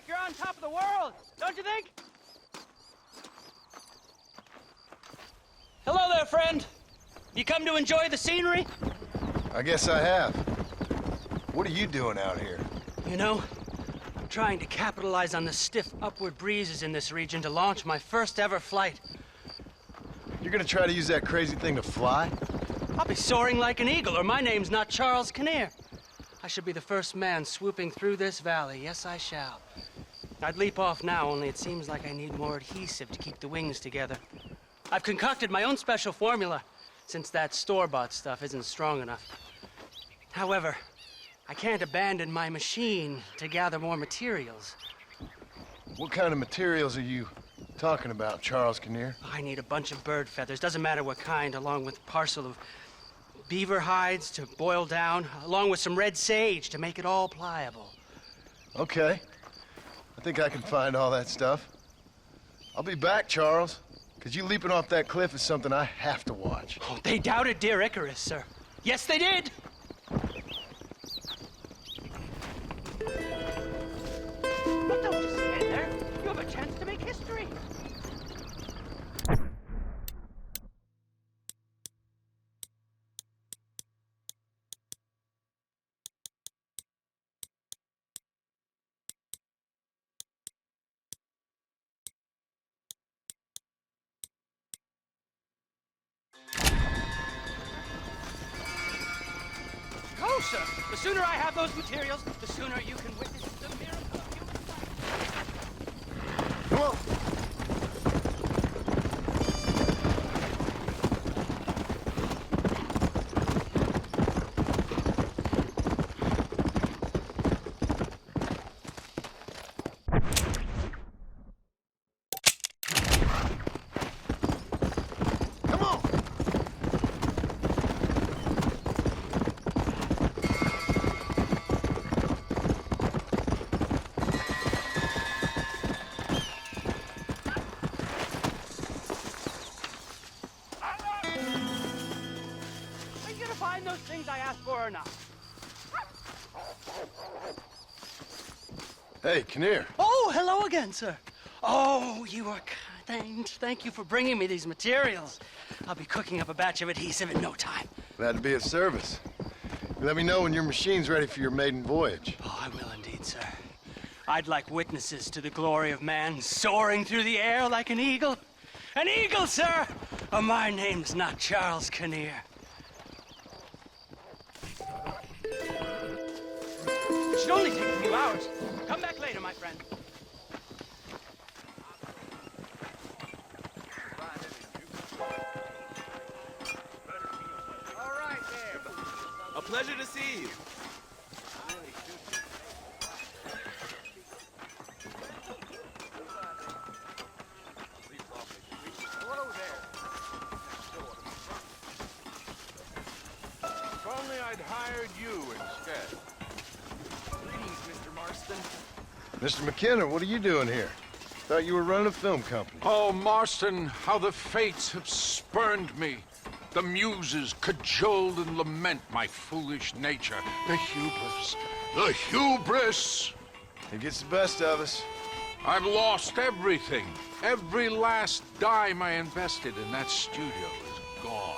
you're on top of the world, don't you think? Hello there, friend. You come to enjoy the scenery? I guess I have. What are you doing out here? You know, I'm trying to capitalize on the stiff upward breezes in this region to launch my first ever flight. You're gonna try to use that crazy thing to fly? I'll be soaring like an eagle, or my name's not Charles Kinnear. I should be the first man swooping through this valley. Yes, I shall. I'd leap off now, only it seems like I need more adhesive to keep the wings together. I've concocted my own special formula, since that store-bought stuff isn't strong enough. However, I can't abandon my machine to gather more materials. What kind of materials are you talking about, Charles Kinnear? I need a bunch of bird feathers, doesn't matter what kind, along with a parcel of beaver hides to boil down, along with some red sage to make it all pliable. Okay. I think I can find all that stuff. I'll be back, Charles. Because you leaping off that cliff is something I have to watch. Oh, they doubted dear Icarus, sir. Yes, they did! But don't just stand there. You have a chance to make history. Go, sir. The sooner I have those materials, the sooner you can witness the miracle of human life. Come on! Find those things I asked for or not. Hey, Kinnear. Oh, hello again, sir. Oh, you are kind. Thank you for bringing me these materials. I'll be cooking up a batch of adhesive in no time. Glad to be of service. Let me know when your machine's ready for your maiden voyage. Oh, I will indeed, sir. I'd like witnesses to the glory of man soaring through the air like an eagle. An eagle, sir! Oh, my name's not Charles Kinnear. It should only take a few hours. Come back later, my friend. All right, there. A pleasure to see you. Hello there. If only I'd hired you instead. Greetings, Mr. Marston. Mr. McKenna, what are you doing here? Thought you were running a film company. Oh, Marston, how the fates have spurned me. The muses cajole and lament my foolish nature. The hubris. The hubris! It gets the best of us. I've lost everything. Every last dime I invested in that studio is gone.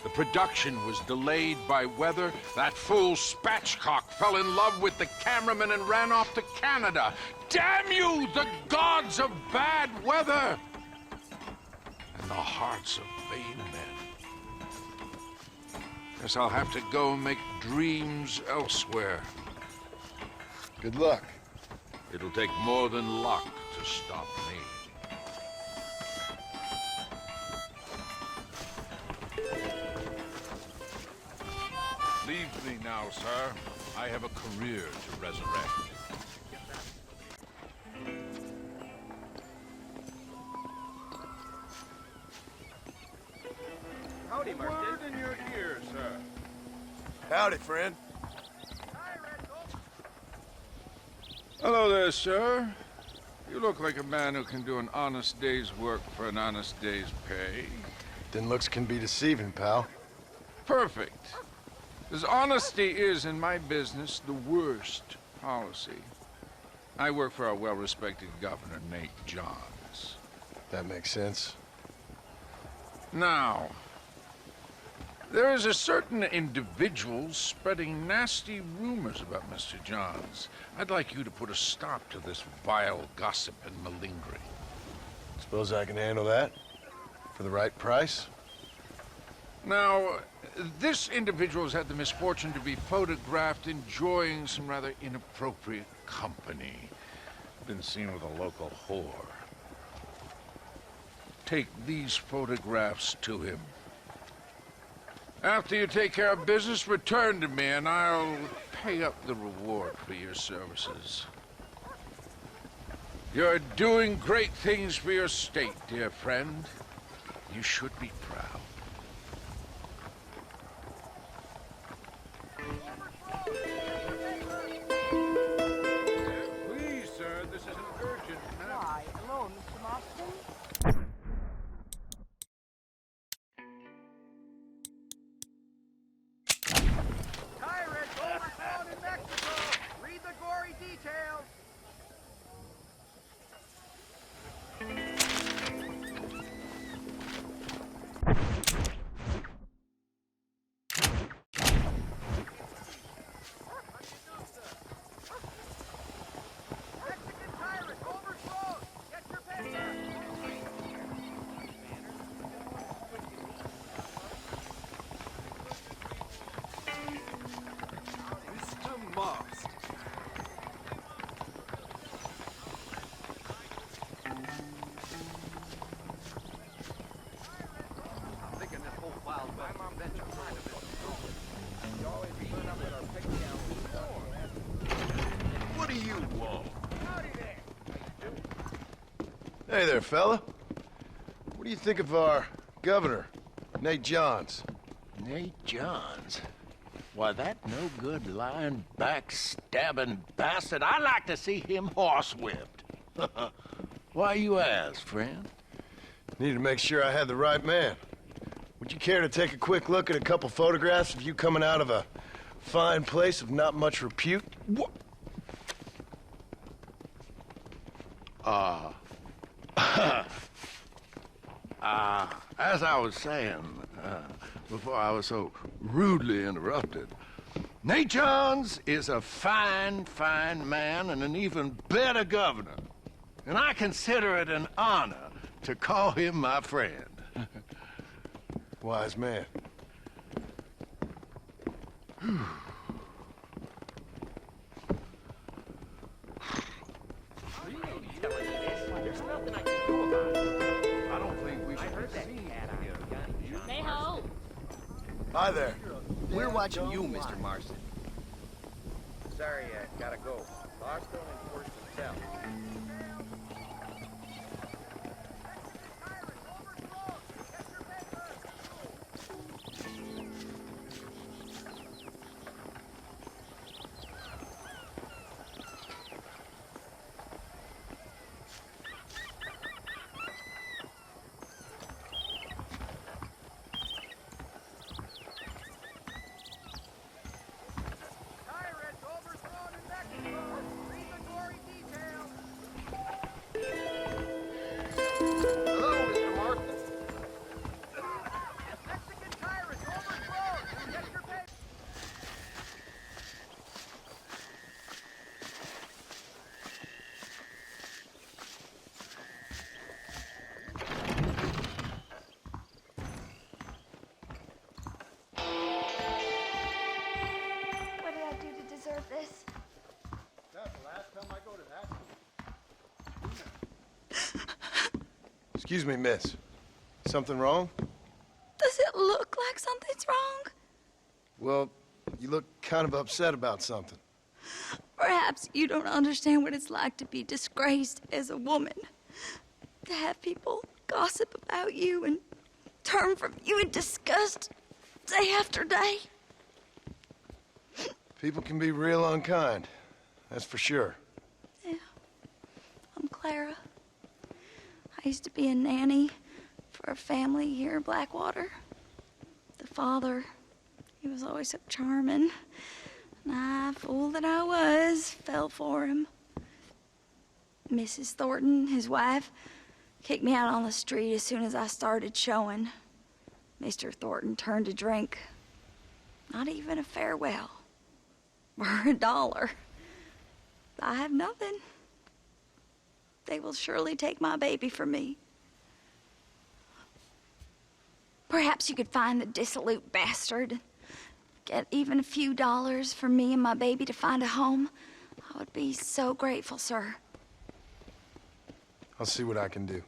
The production was delayed by weather. That fool Spatchcock fell in love with the cameraman and ran off to Canada. Damn you, the gods of bad weather! And the hearts of vain men. Guess I'll have to go make dreams elsewhere. Good luck. It'll take more than luck to stop me. Leave me now, sir. I have a career to resurrect. Howdy, Marston. Word in your ear, sir. Howdy, friend. Hello there, sir. You look like a man who can do an honest day's work for an honest day's pay. Then looks can be deceiving, pal. Perfect. As honesty is in my business the worst policy. I work for our well-respected governor, Nate Johns. That makes sense. Now, there is a certain individual spreading nasty rumors about Mr. Johns. I'd like you to put a stop to this vile gossip and malingering. Suppose I can handle that? For the right price? Now, this individual has had the misfortune to be photographed enjoying some rather inappropriate company. Been seen with a local whore. Take these photographs to him. After you take care of business, return to me and I'll pay up the reward for your services. You're doing great things for your state, dear friend. You should be proud. Please, sir, this is an urgent matter. Why, hello, Mr. Marston? Tyrant overthrown in Mexico! Read the gory details! Mexican tyrant overthrown! Get your paper! Mr. Marston. I'm thinking this whole file's my mom bet you kind of it. You always turn up at our pick down What do you want? Howdy there! Hey there, fella. What do you think of our governor, Nate Johns? Nate Johns? Why, that no-good, lying, backstabbing bastard, I'd like to see him horsewhipped. Why you ask, friend? Needed to make sure I had the right man. Would you care to take a quick look at a couple photographs of you coming out of a fine place of not much repute? What? As I was saying, before I was so rudely interrupted, Nate Johns is a fine, fine man and an even better governor. And I consider it an honor to call him my friend. Wise man. I don't think we should proceed. Hey-ho! Hi there. We're watching you, Mr. Marston. Sorry, gotta go. Lost don't enforce himself. Tyrant overthrown in Mexico! Read the gory details! Hello, Mr. Marston. Mexican tyrant overthrown! Get your paper! What did I do to deserve this? Excuse me, miss. Something wrong? Does it look like something's wrong? Well, you look kind of upset about something. Perhaps you don't understand what it's like to be disgraced as a woman. To have people gossip about you and turn from you in disgust day after day. People can be real unkind. That's for sure. Yeah. I'm Clara. I used to be a nanny for a family here in Blackwater. The father, he was always so charming. And I, fool that I was, fell for him. Mrs. Thornton, his wife, kicked me out on the street as soon as I started showing. Mr. Thornton turned to drink. Not even a farewell. For $1. I have nothing. They will surely take my baby from me. Perhaps you could find the dissolute bastard. Get even a few dollars for me and my baby to find a home. I would be so grateful, sir. I'll see what I can do.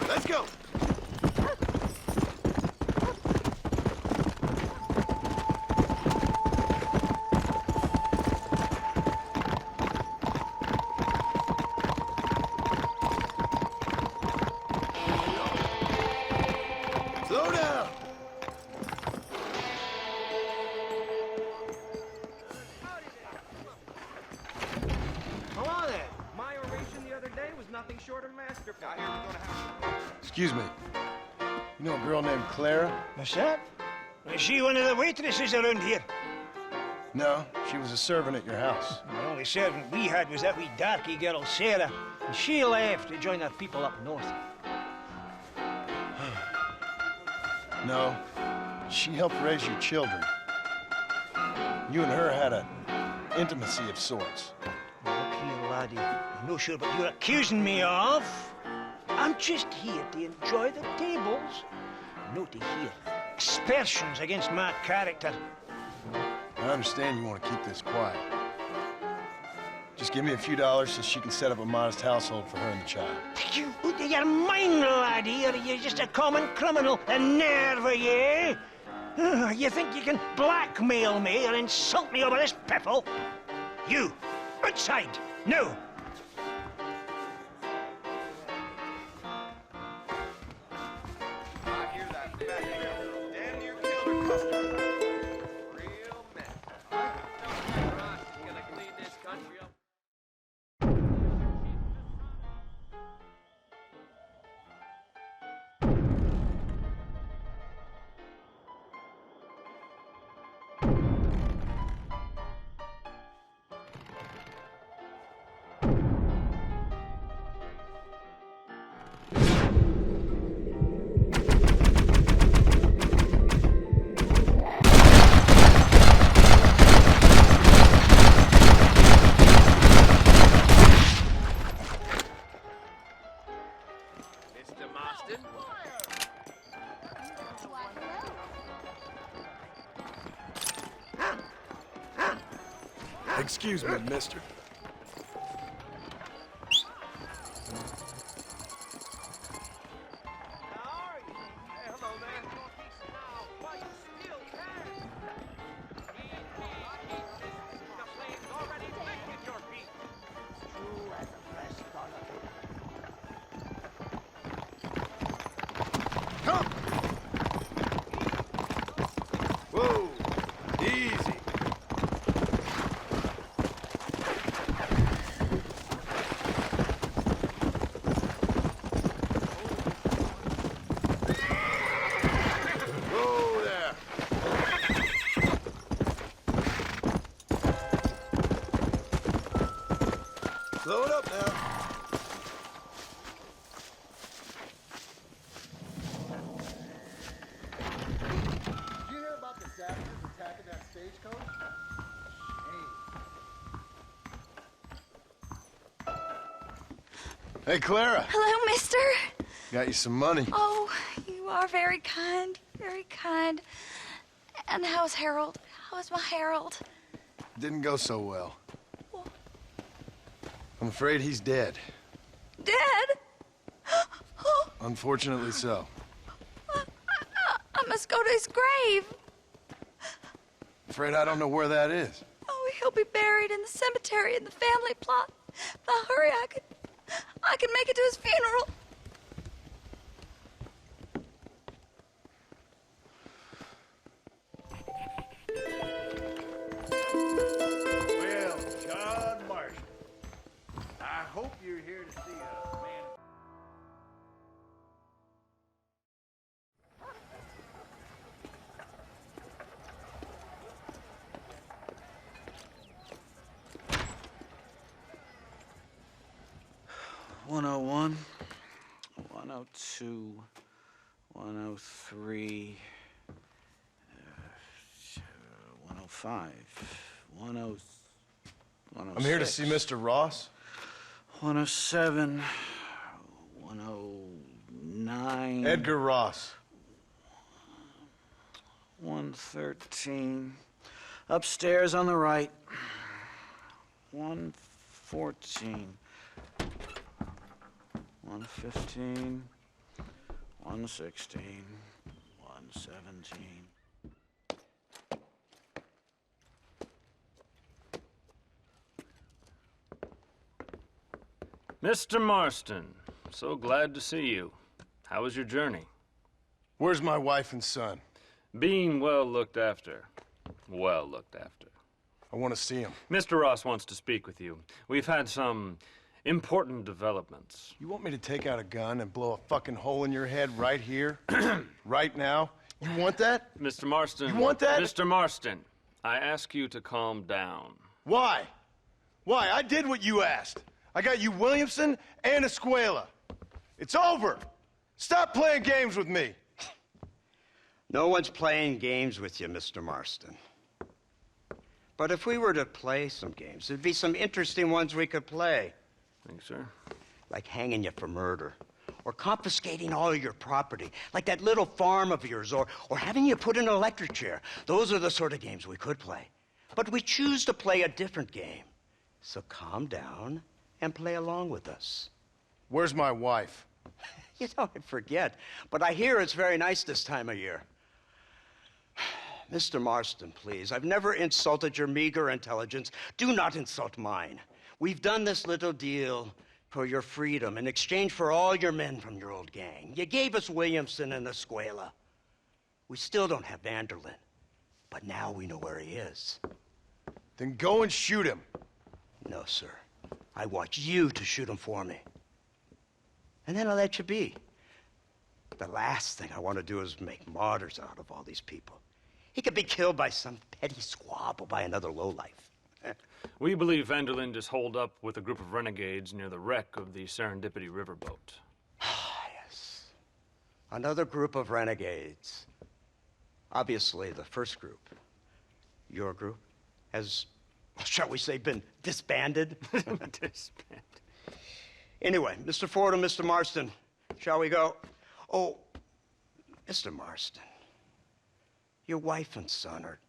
Let's go! Slow down! Hello there. My oration the other day was nothing short of masterful. I hear we're gonna have... Excuse me. You know a girl named Clara? What's that? Is she one of the waitresses around here? No, she was a servant at your house. The only servant we had was that wee darky girl, Sarah. And she left to join her people up north. No, she helped raise your children. You and her had an intimacy of sorts. Look here, laddie. I'm not sure what you're accusing me of. I'm just here to enjoy the tables, not to hear aspersions against my character. I understand you want to keep this quiet. Just give me a few dollars so she can set up a modest household for her and the child. You out of your mind, laddie, or are you just a common criminal? A nerve, are you? You think you can blackmail me or insult me over this piffle? You, outside, no! I hear that fat girl damn near killed her customer. Real mess. He's gonna clean this country up. Mr. Marston? Excuse me, mister. How are you? Hey, hello there. Why, you still can? The flames already lifted your feet. True as a fresh dollar. Come! Whoa! Easy. Whoa there! Slow it up now. Did you hear about the savages attacking that stagecoach? Hey, Clara. Hello, mister. Got you some money. Oh, you are very kind, very kind. And how's Harold? How's my Harold? Didn't go so well. I'm afraid he's dead. Dead? Oh, Unfortunately so. I must go to his grave. Afraid I don't know where that is. Oh, he'll be buried in the cemetery in the family plot. If I hurry, I could make it to his funeral. 101, 102, 103, 105, 106. I'm here to see Mr. Ross. 107, 109. Edgar Ross. 113. Upstairs on the right. 114. 115. 116. 117. Mr. Marston, so glad to see you. How was your journey? Where's my wife and son? Being well looked after. Well looked after. I want to see him. Mr. Ross wants to speak with you. We've had some important developments. You want me to take out a gun and blow a fucking hole in your head right here? Right now? You want that? Mr. Marston. You want that? Mr. Marston, I ask you to calm down. Why? Why? I did what you asked. I got you Williamson and Escuela. It's over. Stop playing games with me. No one's playing games with you, Mr. Marston. But if we were to play some games, there'd be some interesting ones we could play. Thanks, sir. Like hanging you for murder, or confiscating all your property, like that little farm of yours, or having you put in an electric chair. Those are the sort of games we could play. But we choose to play a different game. So calm down and play along with us. Where's my wife? You know, I forget, but I hear it's very nice this time of year. Mr. Marston, please, I've never insulted your meager intelligence. Do not insult mine. We've done this little deal for your freedom in exchange for all your men from your old gang. You gave us Williamson and Escuela. We still don't have Vanderlyn, but now we know where he is. Then go and shoot him. No, sir. I want you to shoot him for me. And then I'll let you be. The last thing I want to do is make martyrs out of all these people. He could be killed by some petty squabble by another lowlife. We believe Vanderlyn is holed up with a group of renegades near the wreck of the Serendipity riverboat. Ah, yes. Another group of renegades. Obviously, the first group, your group, has, shall we say, been disbanded? Disbanded. Anyway, Mr. Ford and Mr. Marston, shall we go? Oh, Mr. Marston, your wife and son are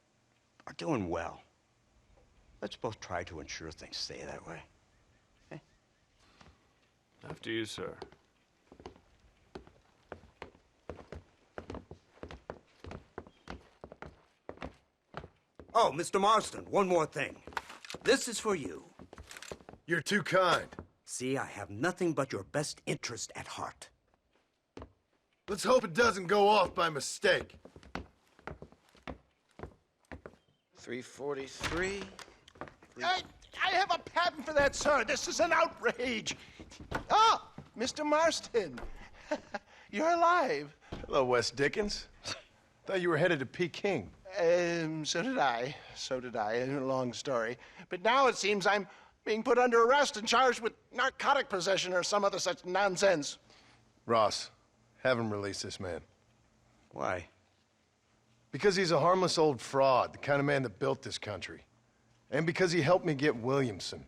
doing well. Let's both try to ensure things stay that way. Okay? After you, sir. Oh, Mr. Marston, one more thing. This is for you. You're too kind. See, I have nothing but your best interest at heart. Let's hope it doesn't go off by mistake. 343. I have a patent for that, sir. This is an outrage. Ah, Mr. Marston. You're alive. Hello, Wes Dickens. Thought you were headed to Peking. So did I. So did I. A long story. But now it seems I'm being put under arrest and charged with narcotic possession or some other such nonsense. Ross, have him release this man. Why? Because he's a harmless old fraud, the kind of man that built this country. And because he helped me get Williamson.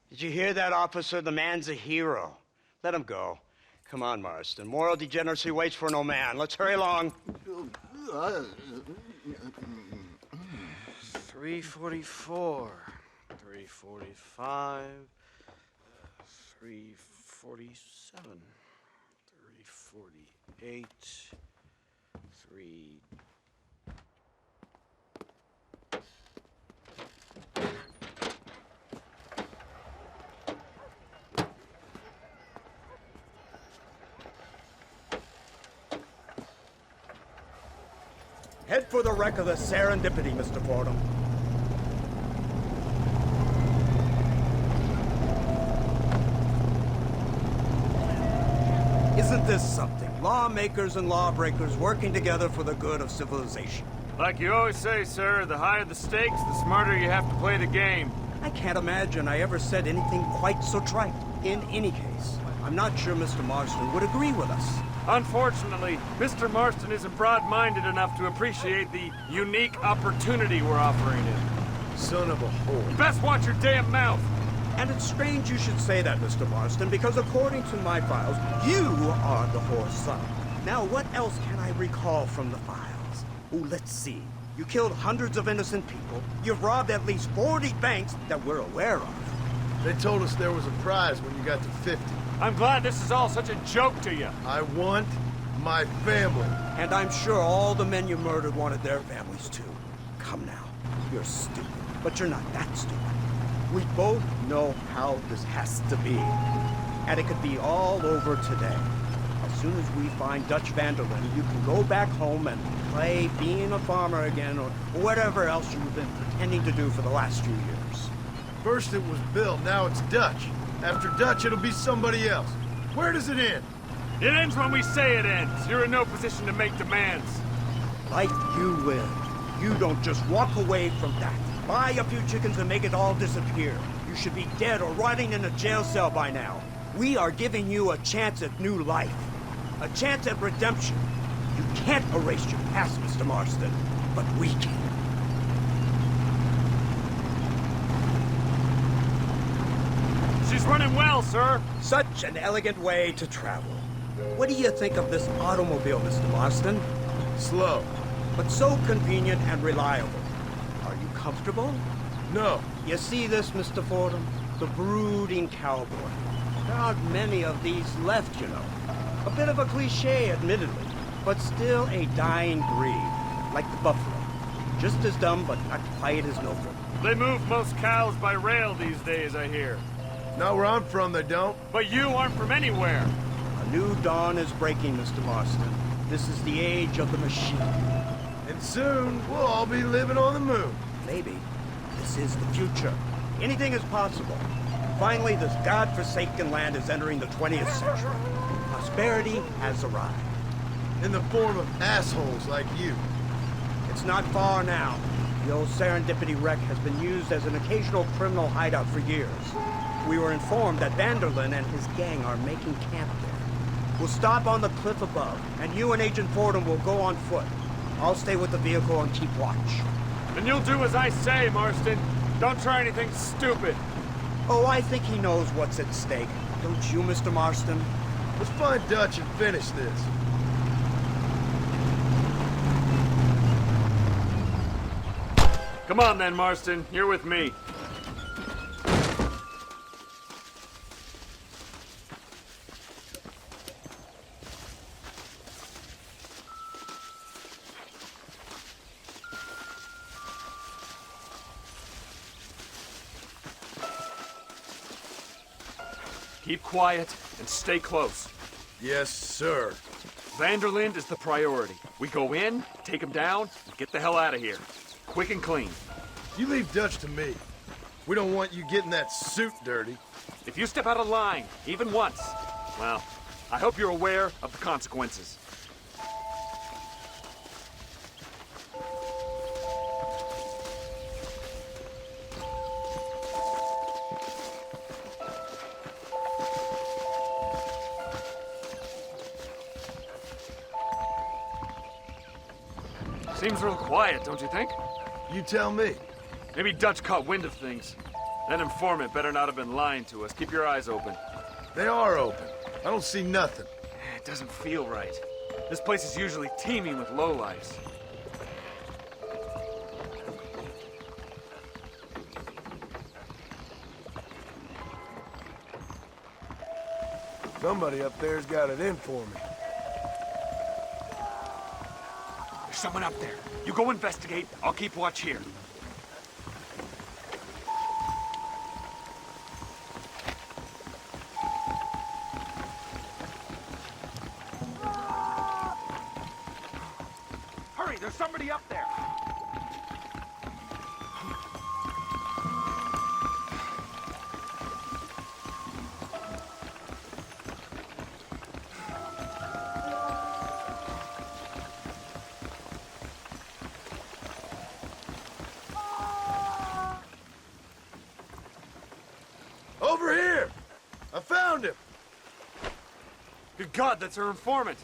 Did you hear that, officer? The man's a hero. Let him go. Come on, Marston. Moral degeneracy waits for no man. Let's hurry along. 344. 345. 347. 348. 3... Head for the wreck of the Serendipity, Mr. Fordham. Isn't this something? Lawmakers and lawbreakers working together for the good of civilization. Like you always say, sir, the higher the stakes, the smarter you have to play the game. I can't imagine I ever said anything quite so trite. In any case, I'm not sure Mr. Marston would agree with us. Unfortunately, Mr. Marston isn't broad-minded enough to appreciate the unique opportunity we're offering him. Son of a whore. Best watch your damn mouth! And it's strange you should say that, Mr. Marston, because according to my files, you are the whore's son. Now, what else can I recall from the files? Oh, let's see. You killed hundreds of innocent people. You've robbed at least 40 banks that we're aware of. They told us there was a prize when you got to 50. I'm glad this is all such a joke to you. I want my family. And I'm sure all the men you murdered wanted their families too. Come now. You're stupid, but you're not that stupid. We both know how this has to be. And it could be all over today. As soon as we find Dutch Vanderlyn, you can go back home and play being a farmer again, or whatever else you've been pretending to do for the last few years. First it was Bill, now it's Dutch. After Dutch, it'll be somebody else. Where does it end? It ends when we say it ends. You're in no position to make demands. Life you live. You don't just walk away from that. Buy a few chickens and make it all disappear. You should be dead or rotting in a jail cell by now. We are giving you a chance at new life. A chance at redemption. You can't erase your past, Mr. Marston, but we can. She's running well, sir. Such an elegant way to travel. What do you think of this automobile, Mr. Marston? Slow. But so convenient and reliable. Are you comfortable? No. You see this, Mr. Fordham? The brooding cowboy. There aren't many of these left, you know. A bit of a cliche, admittedly, but still a dying breed, like the buffalo. Just as dumb, but not quite as noble. They move most cows by rail these days, I hear. Not where I'm from, they don't. But you aren't from anywhere. A new dawn is breaking, Mr. Marston. This is the age of the machine. And soon, we'll all be living on the moon. Maybe. This is the future. Anything is possible. Finally, this godforsaken land is entering the 20th century. Prosperity has arrived. In the form of assholes like you. It's not far now. The old Serendipity wreck has been used as an occasional criminal hideout for years. We were informed that Vanderlyn and his gang are making camp there. We'll stop on the cliff above, and you and Agent Fordham will go on foot. I'll stay with the vehicle and keep watch. And you'll do as I say, Marston. Don't try anything stupid. Oh, I think he knows what's at stake. Don't you, Mr. Marston? Let's find Dutch and finish this. Come on then, Marston. You're with me. Keep quiet and stay close. Yes, sir. Vanderlyn is the priority. We go in, take him down, and get the hell out of here. Quick and clean. You leave Dutch to me. We don't want you getting that suit dirty. If you step out of line, even once, well, I hope you're aware of the consequences. Seems real quiet, don't you think? You tell me. Maybe Dutch caught wind of things. That informant better not have been lying to us. Keep your eyes open. They are open. I don't see nothing. It doesn't feel right. This place is usually teeming with lowlifes. Somebody up there's got it in for me. There's someone up there. You go investigate. I'll keep watch here. Hurry, there's somebody up there. Good God, that's her informant.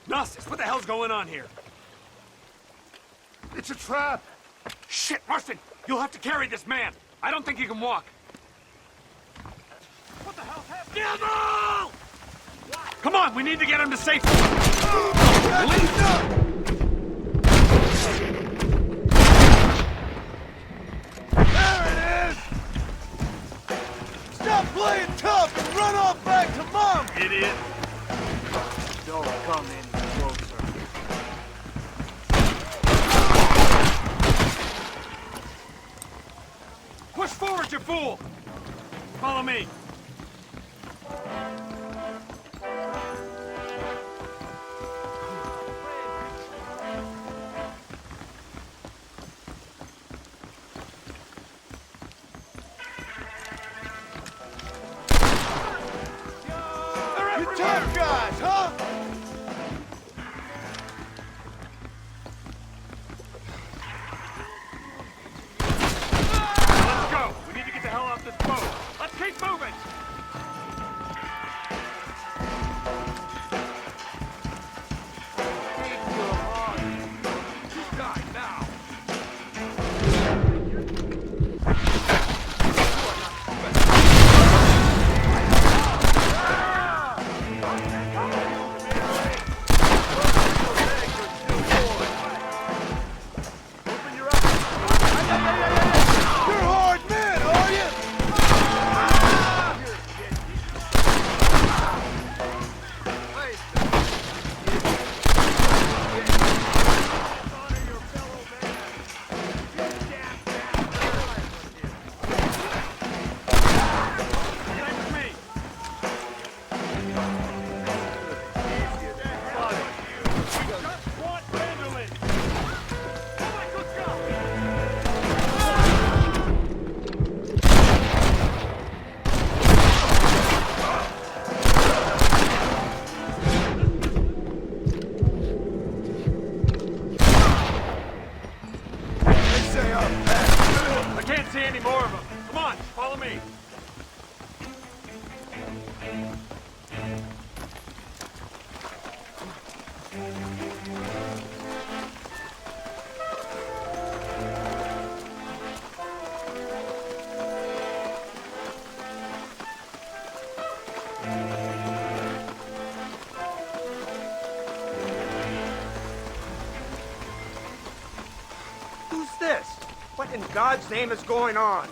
Gnostics, what the hell's going on here? It's a trap! Shit, Marston! You'll have to carry this man. I don't think he can walk. What the hell's happening? Devil! Come on, we need to get him to safety. There it is! Stop playing tough and run off back to Mom! Idiot. Don't come any closer. Push forward, you fool! Follow me. You tough guys, huh? Let's go. We need to get the hell off this boat. Let's keep moving. You're hard men, are you? Stay with me. Just want Mandolin. Come on, let's go. They say I'm back. I can't see any more of them. Come on, follow me. Who's this? What in God's name is going on?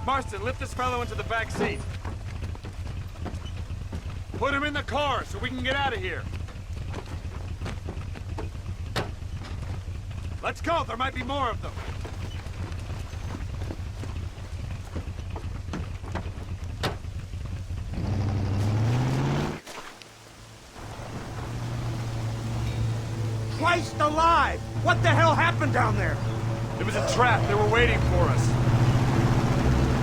Marston, lift this fellow into the back seat. Put him in the car so we can get out of here. Let's go, there might be more of them. Christ alive! What the hell happened down there? It was a trap, they were waiting for us.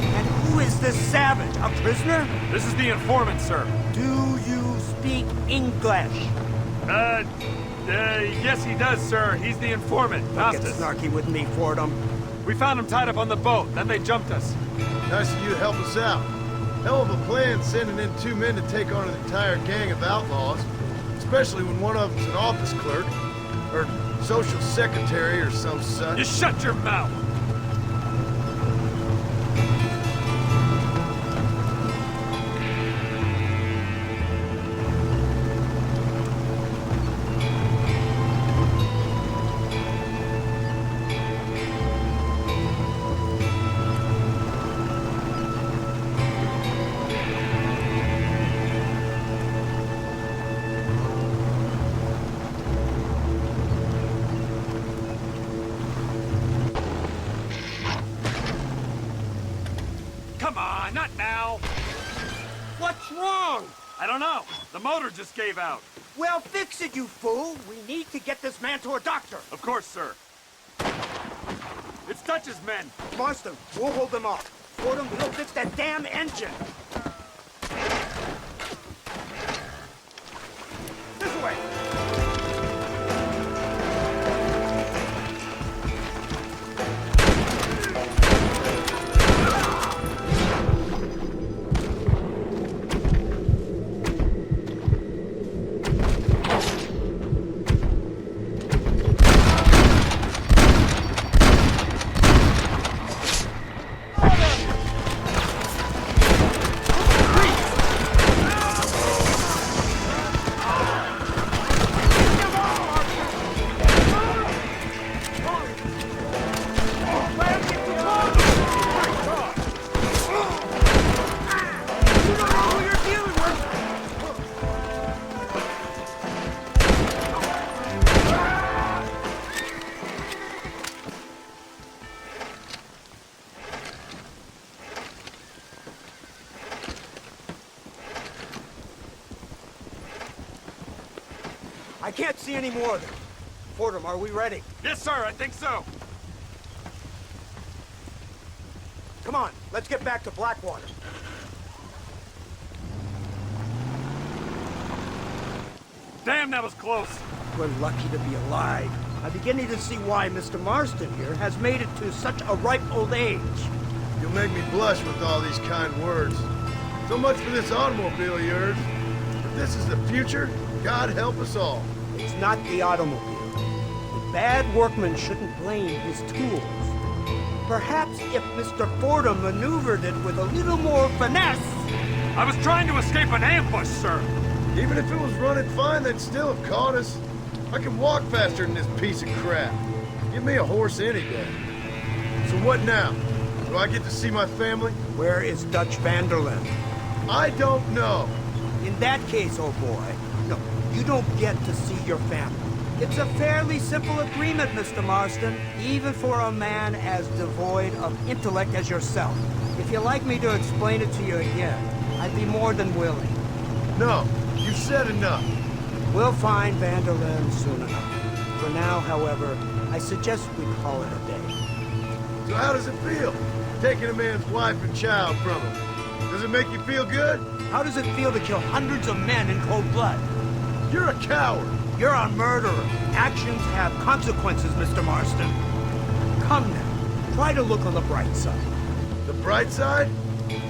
And who is this savage? A prisoner? This is the informant, sir. Do you speak English? Yes he does, sir. He's the informant. Don't get Gnostic. snarky with me, Fordham. We found him tied up on the boat, then they jumped us. Nice of you to help us out. Hell of a plan sending in 2 men to take on an entire gang of outlaws, especially when one of them's an office clerk, or social secretary or some such. You shut your mouth! Come on, not now. What's wrong? I don't know. The motor just gave out. Well, fix it, you fool. We need to get this man to a doctor. Of course, sir. It's Dutch's men. Marston, we'll hold them off. Fordham, we'll fix that damn engine. This way. can't see any more of them. Fordham, are we ready? Yes, sir, I think so. Come on, let's get back to Blackwater. Damn, that was close. We're lucky to be alive. I'm beginning to see why Mr. Marston here has made it to such a ripe old age. You'll make me blush with all these kind words. So much for this automobile of yours. If this is the future, God help us all. It's not the automobile. The bad workman shouldn't blame his tools. Perhaps if Mr. Fordham maneuvered it with a little more finesse. I was trying to escape an ambush, sir. Even if it was running fine, they'd still have caught us. I can walk faster than this piece of crap. Give me a horse any day. So what now? Do I get to see my family? Where is Dutch Vanderlyn? I don't know. In that case, oh boy, no, you don't get to see your family. It's a fairly simple agreement, Mr. Marston, even for a man as devoid of intellect as yourself. If you'd like me to explain it to you again, I'd be more than willing. No, you've said enough. We'll find Vanderlyn soon enough. For now, however, I suggest we call it a day. So how does it feel, taking a man's wife and child from him? Does it make you feel good? How does it feel to kill hundreds of men in cold blood? You're a coward. You're a murderer. Actions have consequences, Mr. Marston. Come now, try to look on the bright side. The bright side?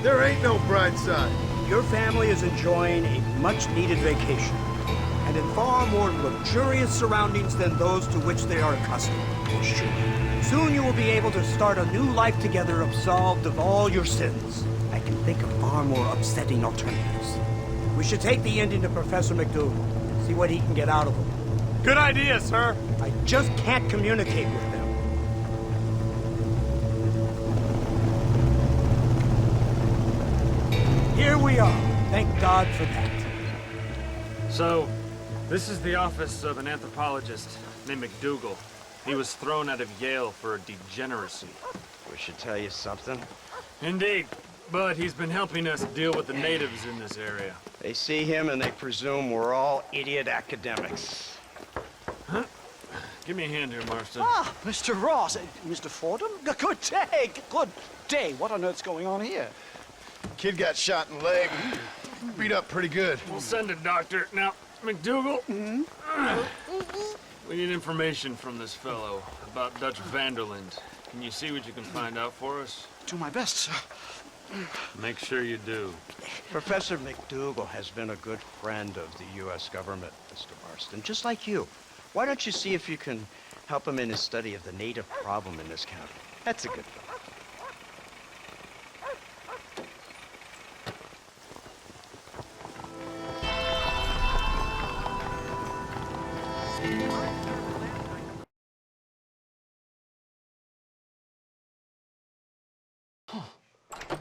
There ain't no bright side. Your family is enjoying a much-needed vacation, and in far more luxurious surroundings than those to which they are accustomed. Sure. Soon you will be able to start a new life together, absolved of all your sins. I can think of far more upsetting alternatives. We should take the Indian to Professor McDougal, see what he can get out of him. Good idea, sir. I just can't communicate with them. Here we are. Thank God for that. So, this is the office of an anthropologist named McDougal. He was thrown out of Yale for a degeneracy. We should tell you something. Indeed, but he's been helping us deal with the natives in this area. They see him and they presume we're all idiot academics. Huh? Give me a hand here, Marston. Ah, Mr. Ross. Mr. Fordham? Good day. Good day. What on earth's going on here? Kid got shot in the leg. Beat up pretty good. We'll send a doctor. Now, McDougal, we need information from this fellow about Dutch Vanderlyn. Can you see what you can find out for us? Do my best, sir. Make sure you do. Professor McDougal has been a good friend of the U.S. government, Mr. Marston, just like you. Why don't you see if you can help him in his study of the native problem in this county? That's a good thing.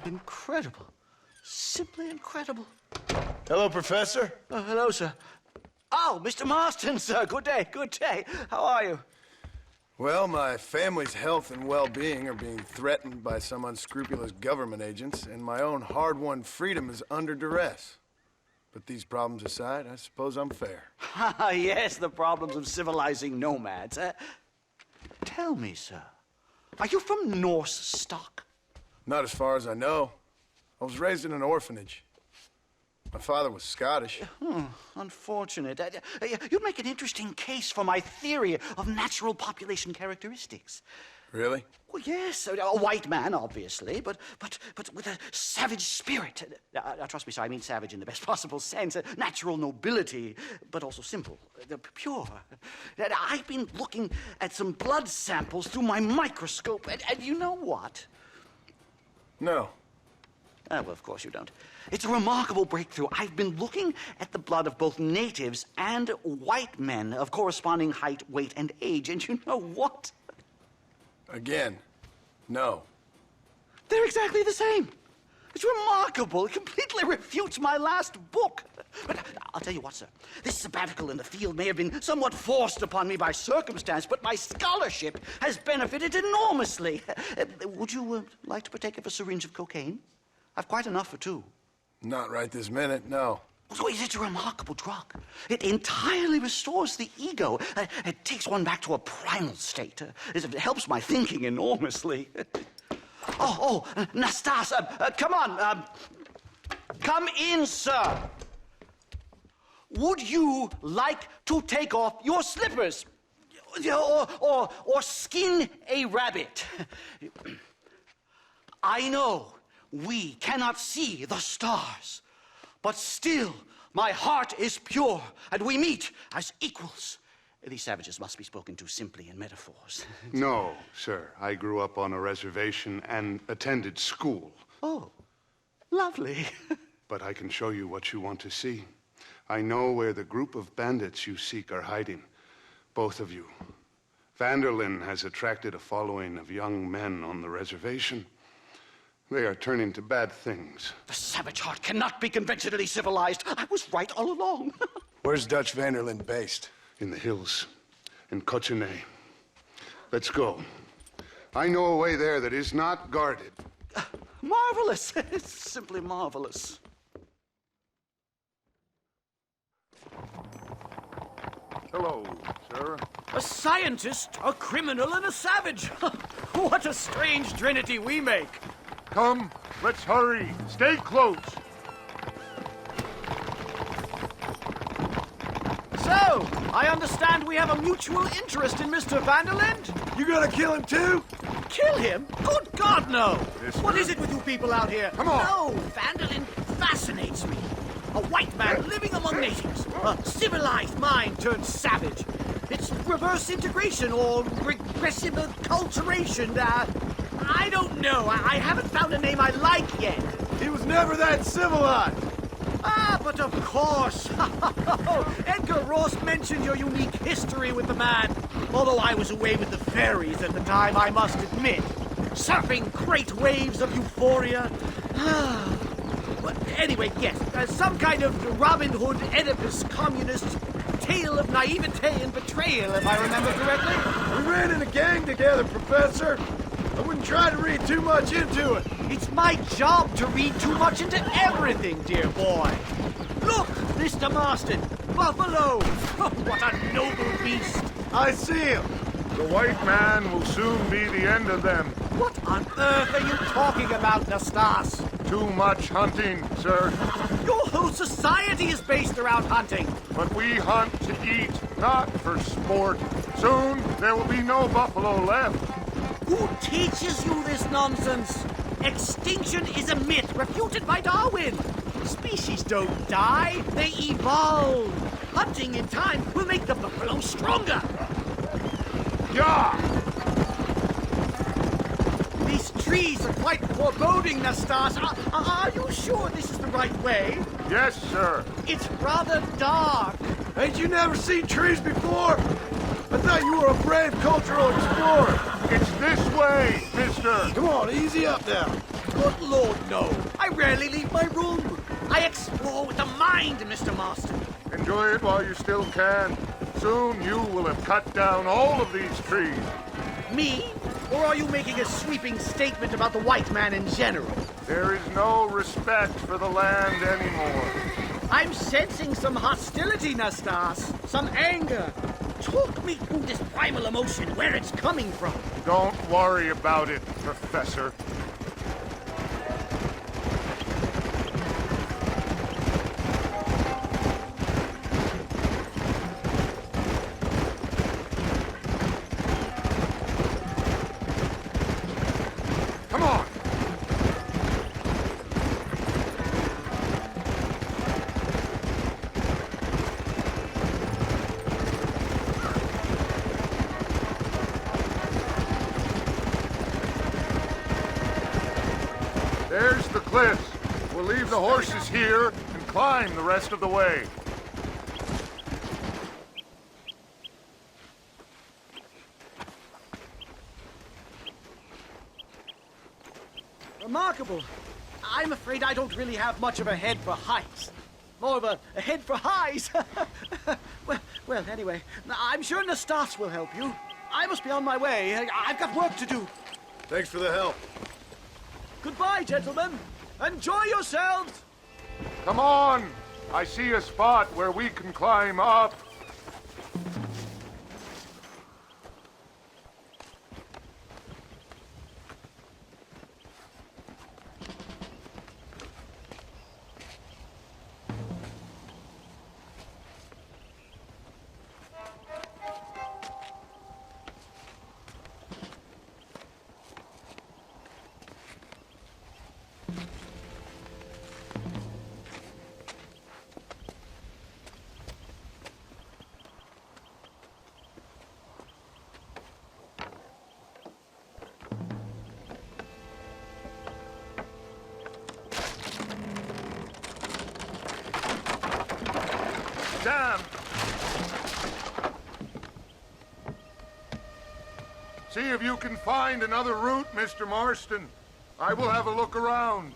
Incredible. Simply incredible. Hello, Professor. Hello, sir. Oh, Mr. Marston, sir. Good day, good day. How are you? Well, my family's health and well-being are being threatened by some unscrupulous government agents, and my own hard-won freedom is under duress. But these problems aside, I suppose I'm fair. Yes, the problems of civilizing nomads. Tell me, sir, are you from Norse stock? Not as far as I know. I was raised in an orphanage. My father was Scottish. Unfortunate. You'd make an interesting case for my theory of natural population characteristics. Really? Well, yes, a white man, obviously, but with a savage spirit. Trust me, sir, I mean savage in the best possible sense. Natural nobility, but also simple, pure. I've been looking at some blood samples through my microscope, and you know what? No. Well, of course you don't. It's a remarkable breakthrough. I've been looking at the blood of both natives and white men of corresponding height, weight, and age, and you know what? Again, no. They're exactly the same. It's remarkable. It completely refutes my last book. But I'll tell you what, sir. This sabbatical in the field may have been somewhat forced upon me by circumstance, but my scholarship has benefited enormously. Would you like to partake of a syringe of cocaine? I've quite enough for two. Not right this minute, no. So it's a remarkable drug. It entirely restores the ego. It takes one back to a primal state. It helps my thinking enormously. Nastas, come on. Come in, sir. Would you like to take off your slippers? Or skin a rabbit? I know we cannot see the stars, but still my heart is pure, and we meet as equals. These savages must be spoken to simply in metaphors. No, sir. I grew up on a reservation and attended school. Oh, lovely. But I can show you what you want to see. I know where the group of bandits you seek are hiding. Both of you. Vanderlyn has attracted a following of young men on the reservation. They are turning to bad things. The savage heart cannot be conventionally civilized. I was right all along. Where's Dutch Vanderlyn based? In the hills, in Cochene. Let's go. I know a way there that is not guarded. Marvelous. It's simply marvelous. Hello, sir. A scientist, a criminal, and a savage. What a strange trinity we make. Come, let's hurry. Stay close. So, I understand we have a mutual interest in Mr. Vanderlyn? You gonna kill him too? Kill him? Good God, no! Yes, What sir. is it with you people out here? Come on. No, Vanderlyn fascinates me. A white man living among natives. A civilized mind turned savage. It's reverse integration or regressive acculturation. I don't know. I haven't found a name I like yet. He was never that civilized. Ah, but of course. Edgar Ross mentioned your unique history with the man. Although I was away with the fairies at the time, I must admit. Surfing great waves of euphoria. But anyway, yes, some kind of Robin Hood, Oedipus, communist tale of naivete and betrayal, if I remember correctly. We ran in a gang together, Professor. I wouldn't try to read too much into it. It's my job to read too much into everything, dear boy. Look, Mr. Marston, buffalo. What a noble beast. I see him. The white man will soon be the end of them. What on earth are you talking about, Nastas? Too much hunting, sir. Your whole society is based around hunting. But we hunt to eat, not for sport. Soon there will be no buffalo left. Who teaches you this nonsense? Extinction is a myth refuted by Darwin. Species don't die, they evolve. Hunting in time will make the buffalo stronger. Yeah! These trees are quite foreboding, Nastas. Are you sure this is the right way? Yes, sir. It's rather dark. Ain't you never seen trees before? I thought you were a brave cultural explorer. It's this way, mister. Come on, easy up now. Good Lord, no. I rarely leave my room. I explore with the mind, Mr. Marston. Enjoy it while you still can. Soon you will have cut down all of these trees. Me? Or are you making a sweeping statement about the white man in general? There is no respect for the land anymore. I'm sensing some hostility, Nastas. Some anger. Talk me through this primal emotion, where it's coming from. Don't worry about it, Professor. Come on! There's the cliffs. We'll leave the horses here and climb the rest of the way. Remarkable. I'm afraid I don't really have much of a head for heights. More of a head for highs. well, anyway, I'm sure Nastas will help you. I must be on my way. I've got work to do. Thanks for the help. Goodbye, gentlemen. Enjoy yourselves. Come on! I see a spot where we can climb up. Damn! See if you can find another route, Mr. Marston. I will have a look around.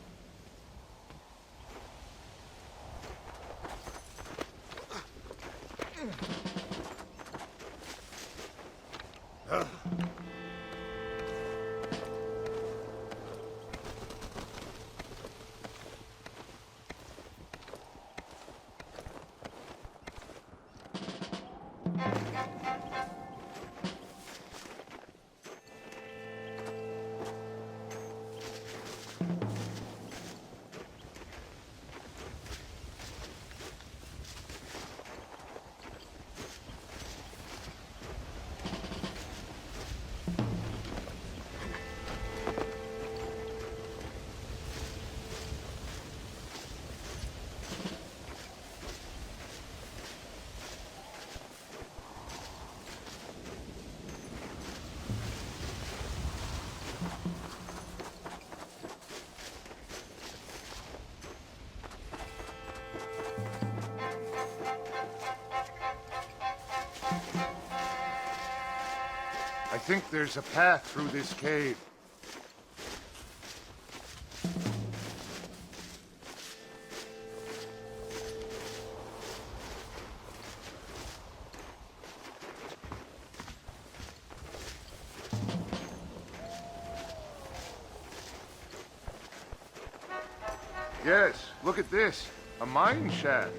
I think there's a path through this cave. Yes, look at this. A mine shaft.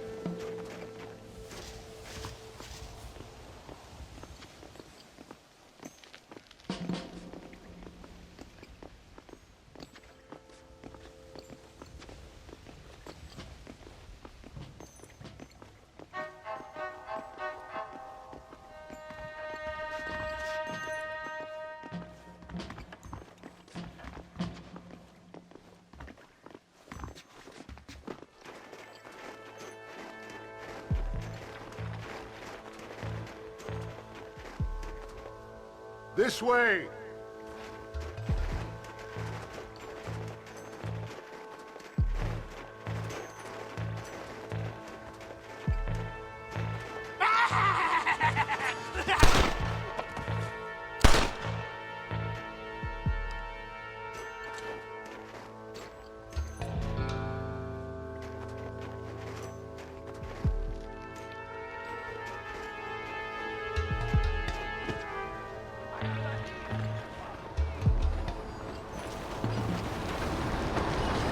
This way!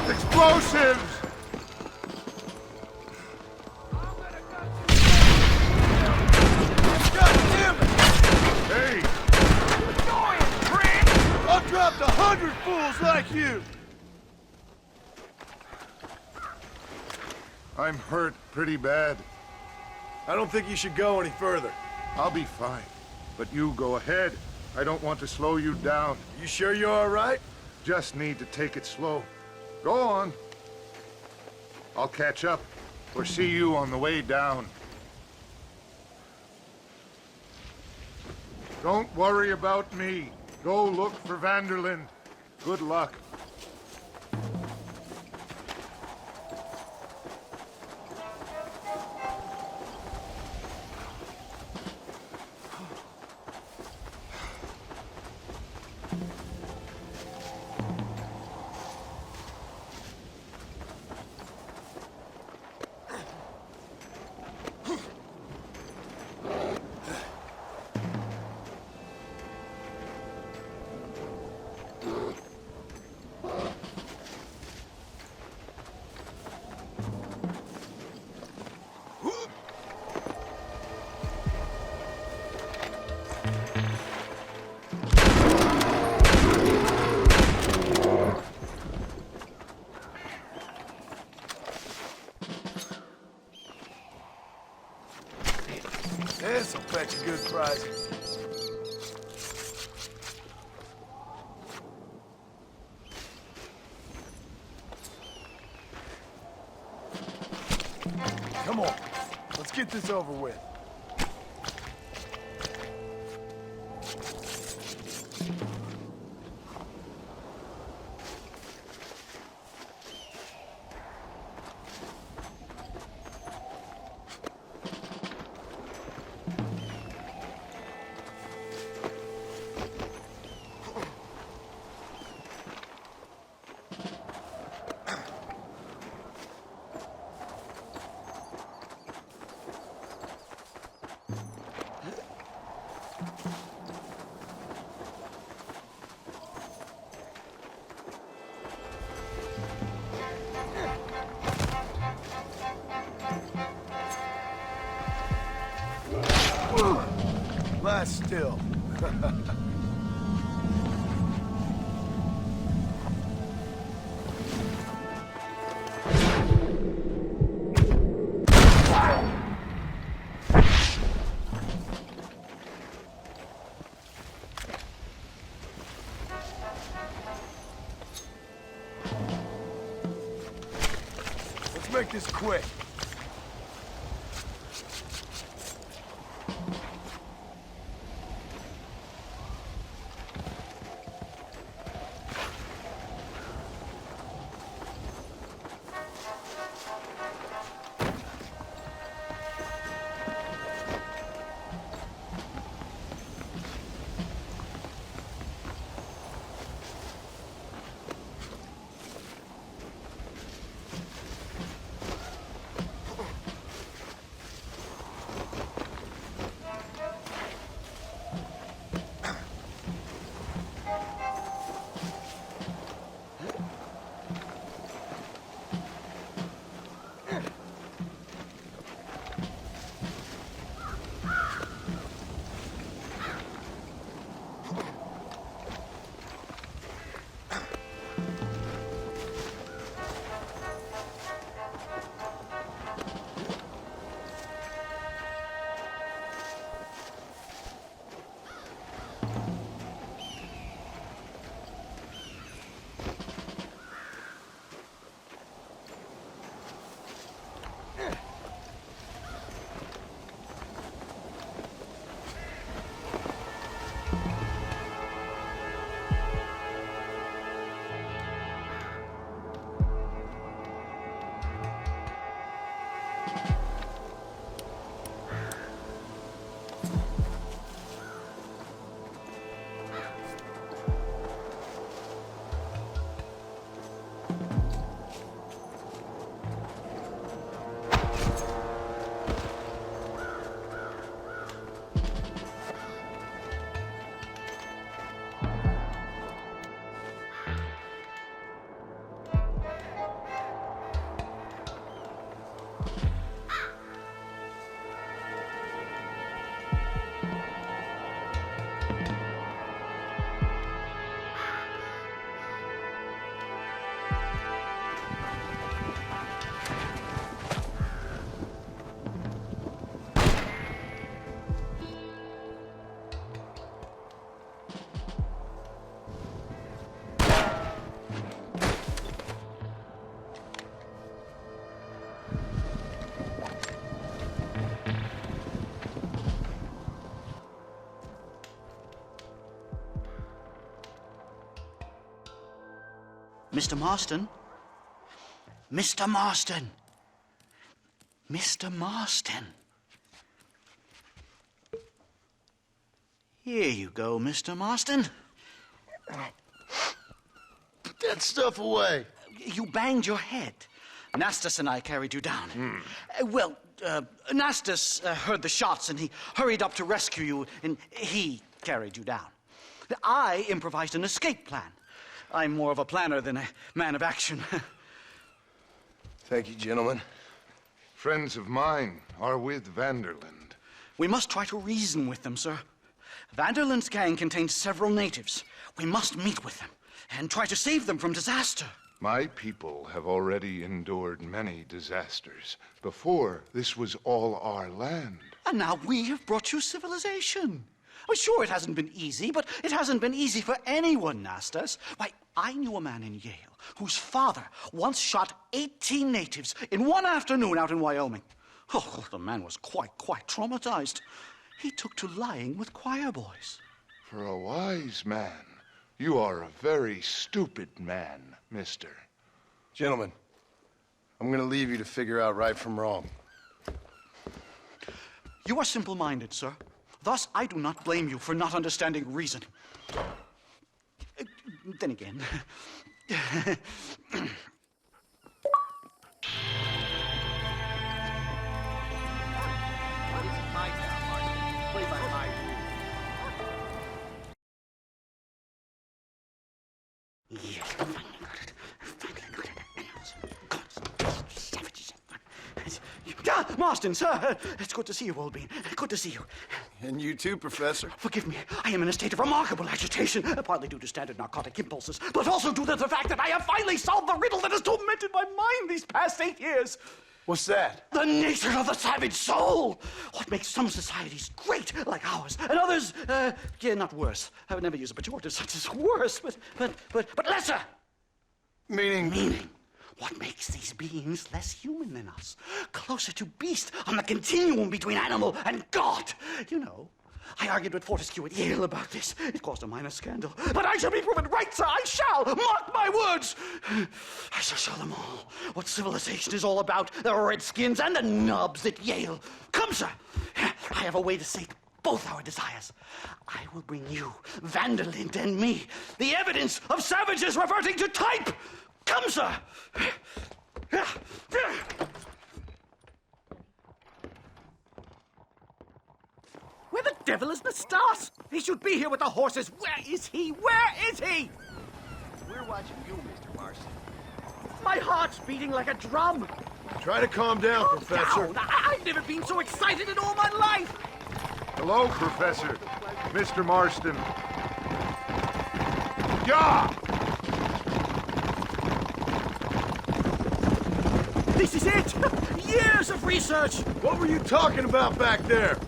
Explosives! God damn it! Hey! I've dropped 100 fools like you! I'm hurt pretty bad. I don't think you should go any further. I'll be fine. But you go ahead. I don't want to slow you down. You sure you're all right? Just need to take it slow. Go on. I'll catch up or see you on the way down. Don't worry about me. Go look for Vanderlyn. Good luck. This'll fetch a good price. Come on, let's get this over with. Lie still. Let's make this quick. Mr. Marston? Mr. Marston! Mr. Marston! Here you go, Mr. Marston. Put that stuff away. You banged your head. Nastas and I carried you down. Nastas heard the shots and he hurried up to rescue you and he carried you down. I improvised an escape plan. I'm more of a planner than a man of action. Thank you, gentlemen. Friends of mine are with Vanderland. We must try to reason with them, sir. Vanderlyn's gang contains several natives. We must meet with them and try to save them from disaster. My people have already endured many disasters. Before, this was all our land. And now we have brought you civilization. Well, sure, it hasn't been easy, but it hasn't been easy for anyone, Nastas. Why, I knew a man in Yale whose father once shot 18 natives in one afternoon out in Wyoming. Oh, the man was quite traumatized. He took to lying with choir boys. For a wise man, you are a very stupid man, mister. Gentlemen, I'm gonna leave you to figure out right from wrong. You are simple-minded, sir. Thus, I do not blame you for not understanding reason. Then again... Yes, finally got it. Marston, sir! It's good to see you, old bean. Good to see you. And you too, Professor. Forgive me. I am in a state of remarkable agitation, partly due to standard narcotic impulses, but also due to the fact that I have finally solved the riddle that has tormented my mind these past 8 years. What's that? The nature of the savage soul! What makes some societies great, like ours, and others, not worse. I would never use a pejorative such as worse, but lesser! Meaning? What makes these beings less human than us? Closer to beast on the continuum between animal and God. You know, I argued with Fortescue at Yale about this. It caused a minor scandal. But I shall be proven right, sir. I shall. Mark my words. I shall show them all what civilization is all about. The redskins and the nubs at Yale. Come, sir. I have a way to sate both our desires. I will bring you, Vanderlyn, and me, the evidence of savages reverting to type. Come, sir! Where the devil is Nastas? He should be here with the horses. Where is he? Where is he? We're watching you, Mr. Marston. My heart's beating like a drum. Try to calm down, Professor. Down. I've never been so excited in all my life. Hello, Professor. Mr. Marston. Yeah! This is it! Years of research! What were you talking about back there?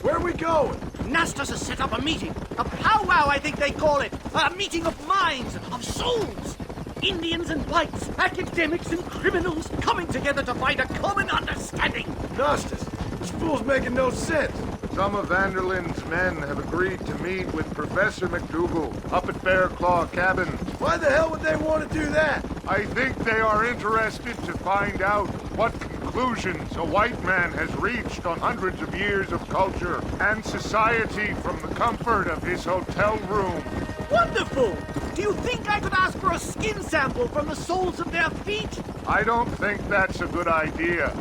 Where are we going? Nastas has set up a meeting. A powwow, I think they call it. A meeting of minds, of souls. Indians and whites, academics and criminals coming together to find a common understanding. Nastas, this fool's making no sense. Some of Vanderlyn's men have agreed to meet with Professor McDougal up at Bear Claw Cabin. Why the hell would they want to do that? I think they are interested to find out what conclusions a white man has reached on hundreds of years of culture and society from the comfort of his hotel room. Wonderful! Do you think I could ask for a skin sample from the soles of their feet? I don't think that's a good idea.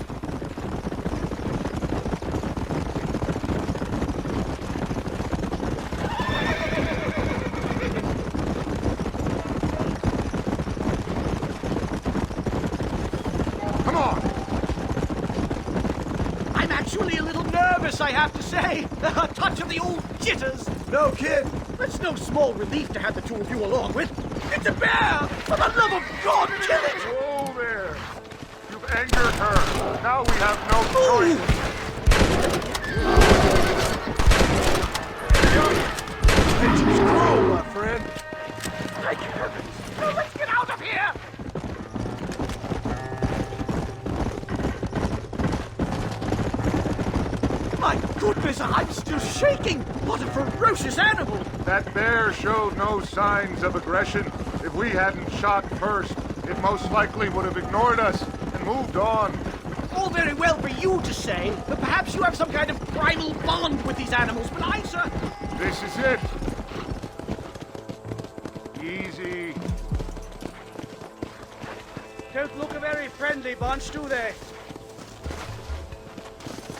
I have to say. A touch of the old jitters. No kid. It's no small relief to have the two of you along with. It's a bear! For the love of God, kill it! Whoa there! You've angered her. Now we have no choice. Nature's cruel, my friend. Thank heavens. Now let's get out of here! My goodness, I'm still shaking! What a ferocious animal! That bear showed no signs of aggression. If we hadn't shot first, it most likely would have ignored us and moved on. All very well for you to say, but perhaps you have some kind of primal bond with these animals, but I, sir... This is it. Easy. Don't look a very friendly bunch, do they?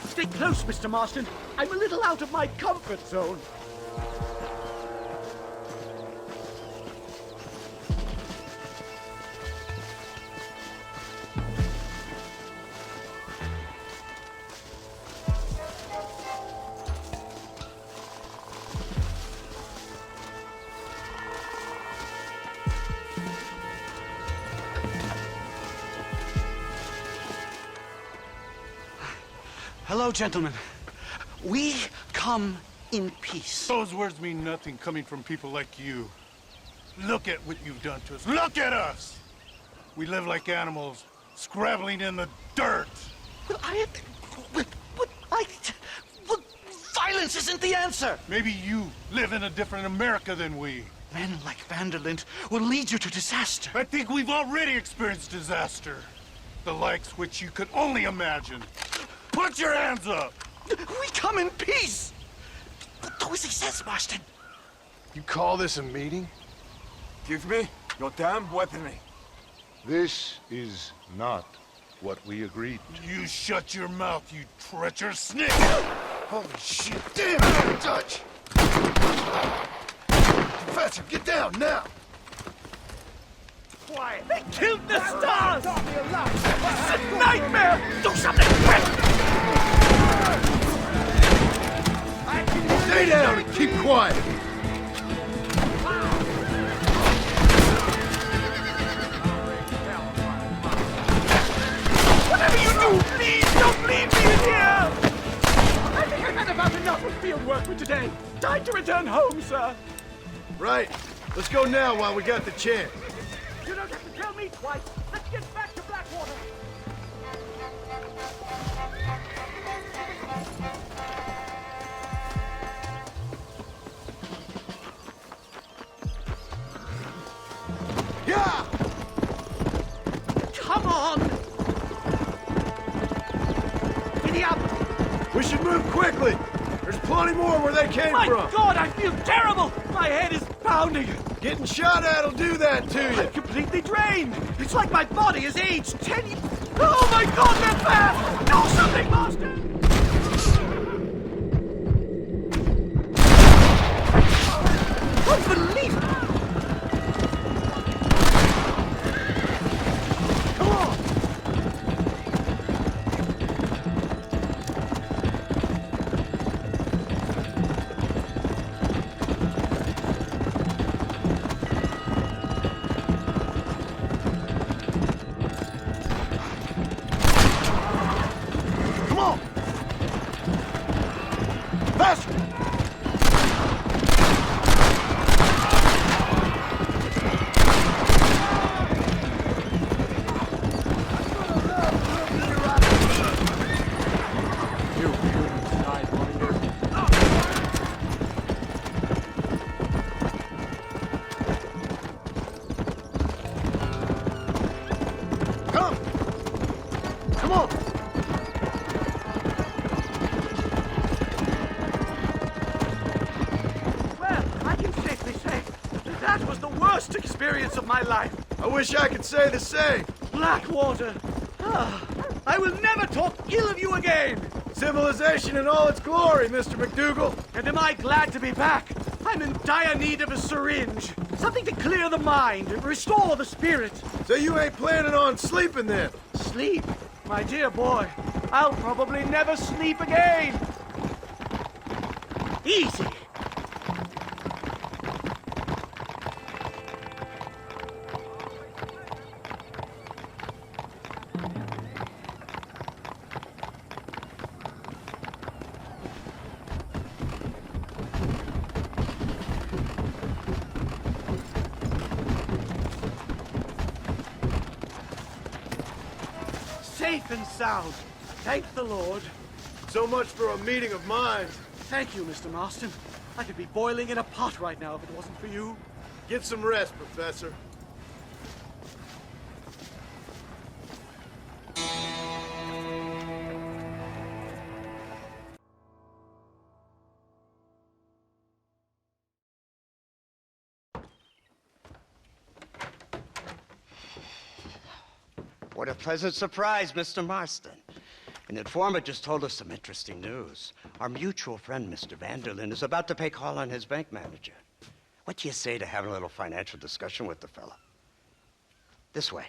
Stay close, Mr. Marston. I'm a little out of my comfort zone. Hello, gentlemen. We come in peace. Those words mean nothing coming from people like you. Look at what you've done to us. Look at us! We live like animals, scrabbling in the dirt. Well, violence isn't the answer. Maybe you live in a different America than we. Men like Vanderlint will lead you to disaster. I think we've already experienced disaster. The likes which you could only imagine. Put your hands up! We come in peace! Do as he says, Marston. You call this a meeting? Give me your damn weaponry. This is not what we agreed to. You shut your mouth, you treacherous snake! Holy shit, damn it, Dutch! Professor, get down now! Quiet! They killed the stars! It's a nightmare! Do something quick! Stay down and keep quiet! Whatever you do, please don't leave me in here! I think I've had about enough of field work for today. Time to return home, sir. Right. Let's go now while we got the chance. You don't have to tell me twice. Let's get back to Blackwater. Yeah! Come on! Giddy up! We should move quickly! There's plenty more where they came My from! God, I feel terrible! My head is pounding! Getting shot at'll do that to you! I'm completely drained! It's like my body has aged 10 years! Oh my God, they're bad! Do something, Master! Unbelievable! Come on! Come on! Faster! Come! Come on! Well, I can safely say that was the worst experience of my life. I wish I could say the same. Blackwater. I will never talk ill of you again. Civilization in all its glory, Mr. McDougal. And am I glad to be back? I'm in dire need of a syringe. Something to clear the mind and restore the spirit. So you ain't planning on sleeping then? Sleep? My dear boy, I'll probably never sleep again. Easy. Safe and sound. Thank the Lord. So much for a meeting of minds. Thank you, Mr. Marston. I could be boiling in a pot right now if it wasn't for you. Get some rest, Professor. What a pleasant surprise, Mr. Marston. An informant just told us some interesting news. Our mutual friend, Mr. Vanderlyn, is about to pay call on his bank manager. What do you say to having a little financial discussion with the fella? This way.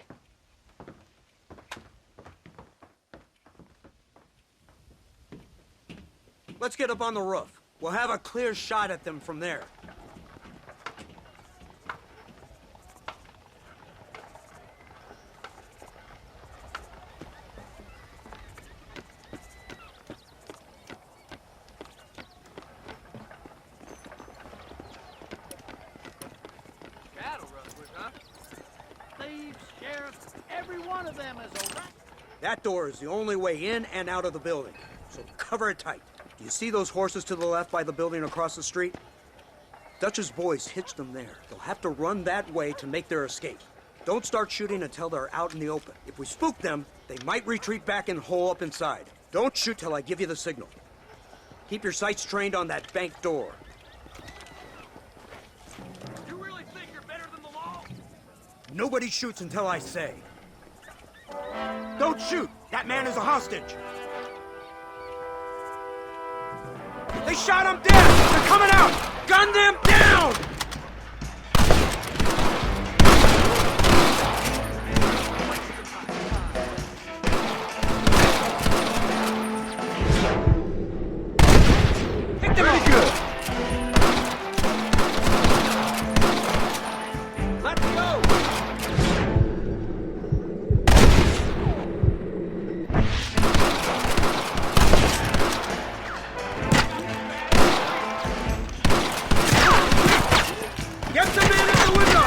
Let's get up on the roof. We'll have a clear shot at them from there. Sheriff, every one of them is a rat. That door is the only way in and out of the building, so cover it tight. Do you see those horses to the left by the building across the street? Dutch's boys hitched them there. They'll have to run that way to make their escape. Don't start shooting until they're out in the open. If we spook them, they might retreat back and hole up inside. Don't shoot till I give you the signal. Keep your sights trained on that bank door. You really think you're better than the law? Nobody shoots until I say. Don't shoot! That man is a hostage! They shot him dead! They're coming out! Gun them down! Hit them pretty good! Let's go! Get the man in the window!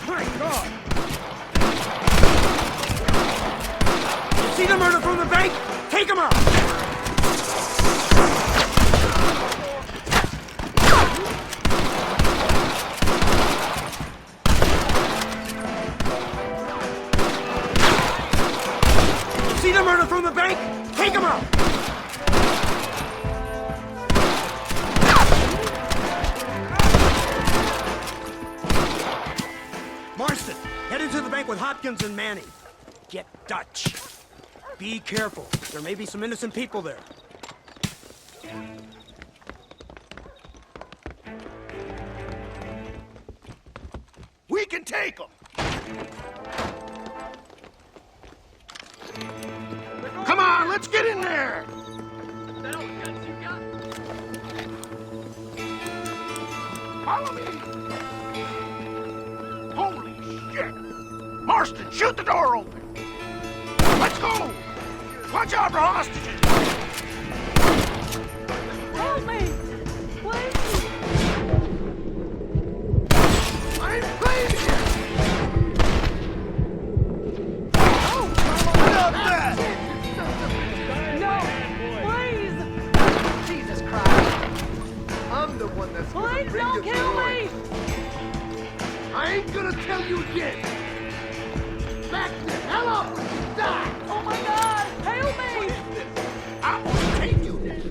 My God! See the murder from the bank? Take him out! See the murder from the bank? Take him out! Marston, head into the bank with Hopkins and Manning. Get Dutch. Be careful. There may be some innocent people there. We can take them! Come on, let's get in there! Follow me! Holy shit! Marston, shoot the door open! Let's go! Watch out for hostages! Help me! Please! I ain't playing here! Oh! What up, that? No! Please! Jesus Christ! I'm the one that's gonna Please bring don't you kill joy. me! I ain't gonna tell you again! Back the hell up when you die! Oh my God! Help me! I'm gonna take you there!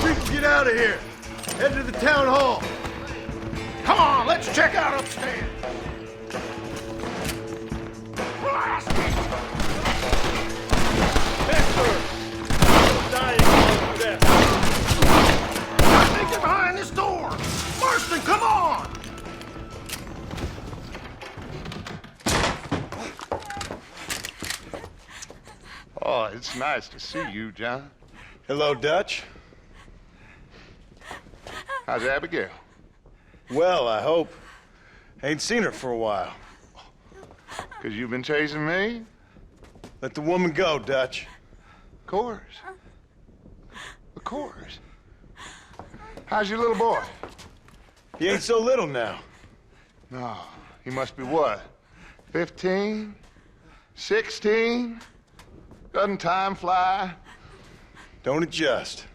We can get out of here. Head to the town hall. Come on, let's check out upstairs! Blast it! I think they're behind this door! Marston, come on! Oh, it's nice to see you, John. Hello, Dutch. How's Abigail? Well, I hope. Ain't seen her for a while. 'Cause you've been chasing me? Let the woman go, Dutch. Of course. Of course. How's your little boy? He ain't so little now. No, he must be what? 15? 16? Doesn't time fly? Don't adjust.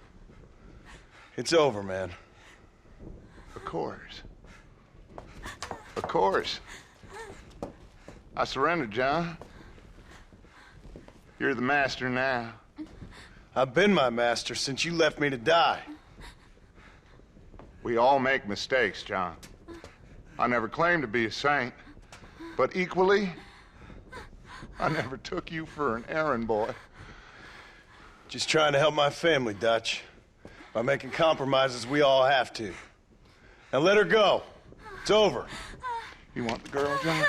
It's over, man. Of course. Of course. I surrendered, John. You're the master now. I've been my master since you left me to die. We all make mistakes, John. I never claimed to be a saint, but equally, I never took you for an errand boy. Just trying to help my family, Dutch. By making compromises we all have to. Now let her go. It's over. You want the girl, John?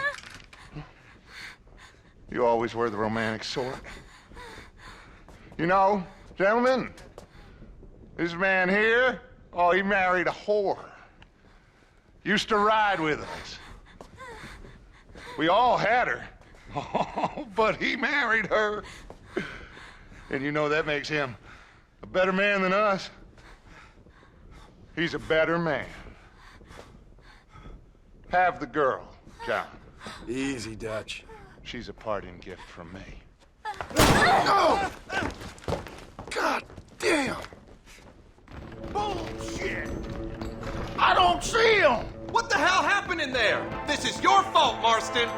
You always were the romantic sort. You know, gentlemen, this man here, oh, he married a whore. Used to ride with us. We all had her. Oh, but he married her. And you know that makes him a better man than us. He's a better man. Have the girl, John. Easy, Dutch. She's a parting gift from me. No! God damn! Bullshit! I don't see him! What the hell happened in there? This is your fault, Marston.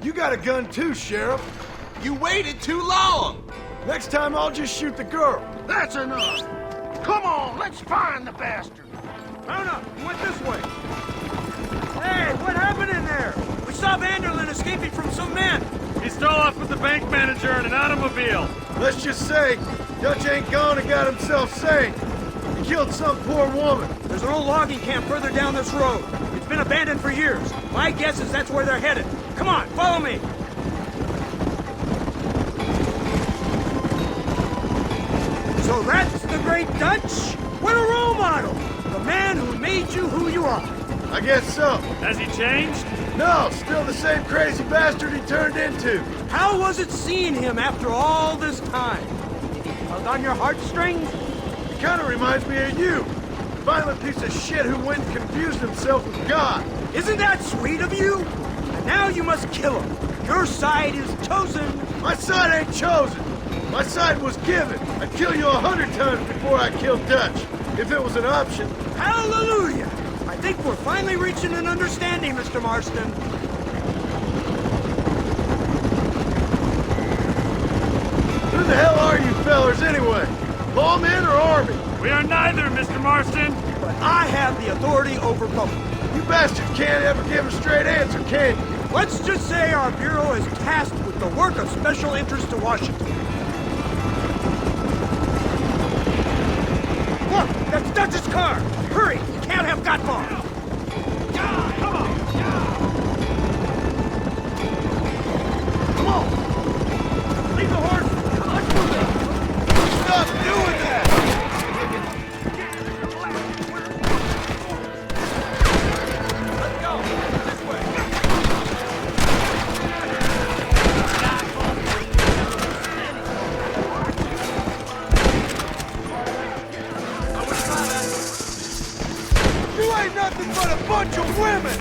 You got a gun too, Sheriff. You waited too long. Next time I'll just shoot the girl. That's enough! Come on, let's find the bastard! Mount up! You went this way! Hey, what happened in there? We saw Vanderlyn escaping from some men. He stole off with the bank manager in an automobile. Let's just say, Dutch ain't gone and got himself saved. He killed some poor woman. There's an old logging camp further down this road. It's been abandoned for years. My guess is that's where they're headed. Come on, follow me. So that's the great Dutch? What a role model! The man who made you who you are. I guess so. Has he changed? No, still the same crazy bastard he turned into. How was it seeing him after all this time? Did he tug on your heartstrings? He kind of reminds me of you. Violent piece of shit who went and confused himself with God. Isn't that sweet of you? And now you must kill him. Your side is chosen. My side ain't chosen. My side was given. I'd kill you 100 times before I killed Dutch, if it was an option. Hallelujah! I think we're finally reaching an understanding, Mr. Marston. Who the hell are you fellers anyway? Lawmen or Army? We are neither, Mr. Marston. But I have the authority over both. You bastards can't ever give a straight answer, can you? Let's just say our Bureau is tasked with the work of special interest to Washington. Look, that's Dutch's car. Hurry, you can't have got far. Come on. Come on. Leave the horse. Let's move it. Stop doing that! Let's go. This way. You ain't nothing but a bunch of women!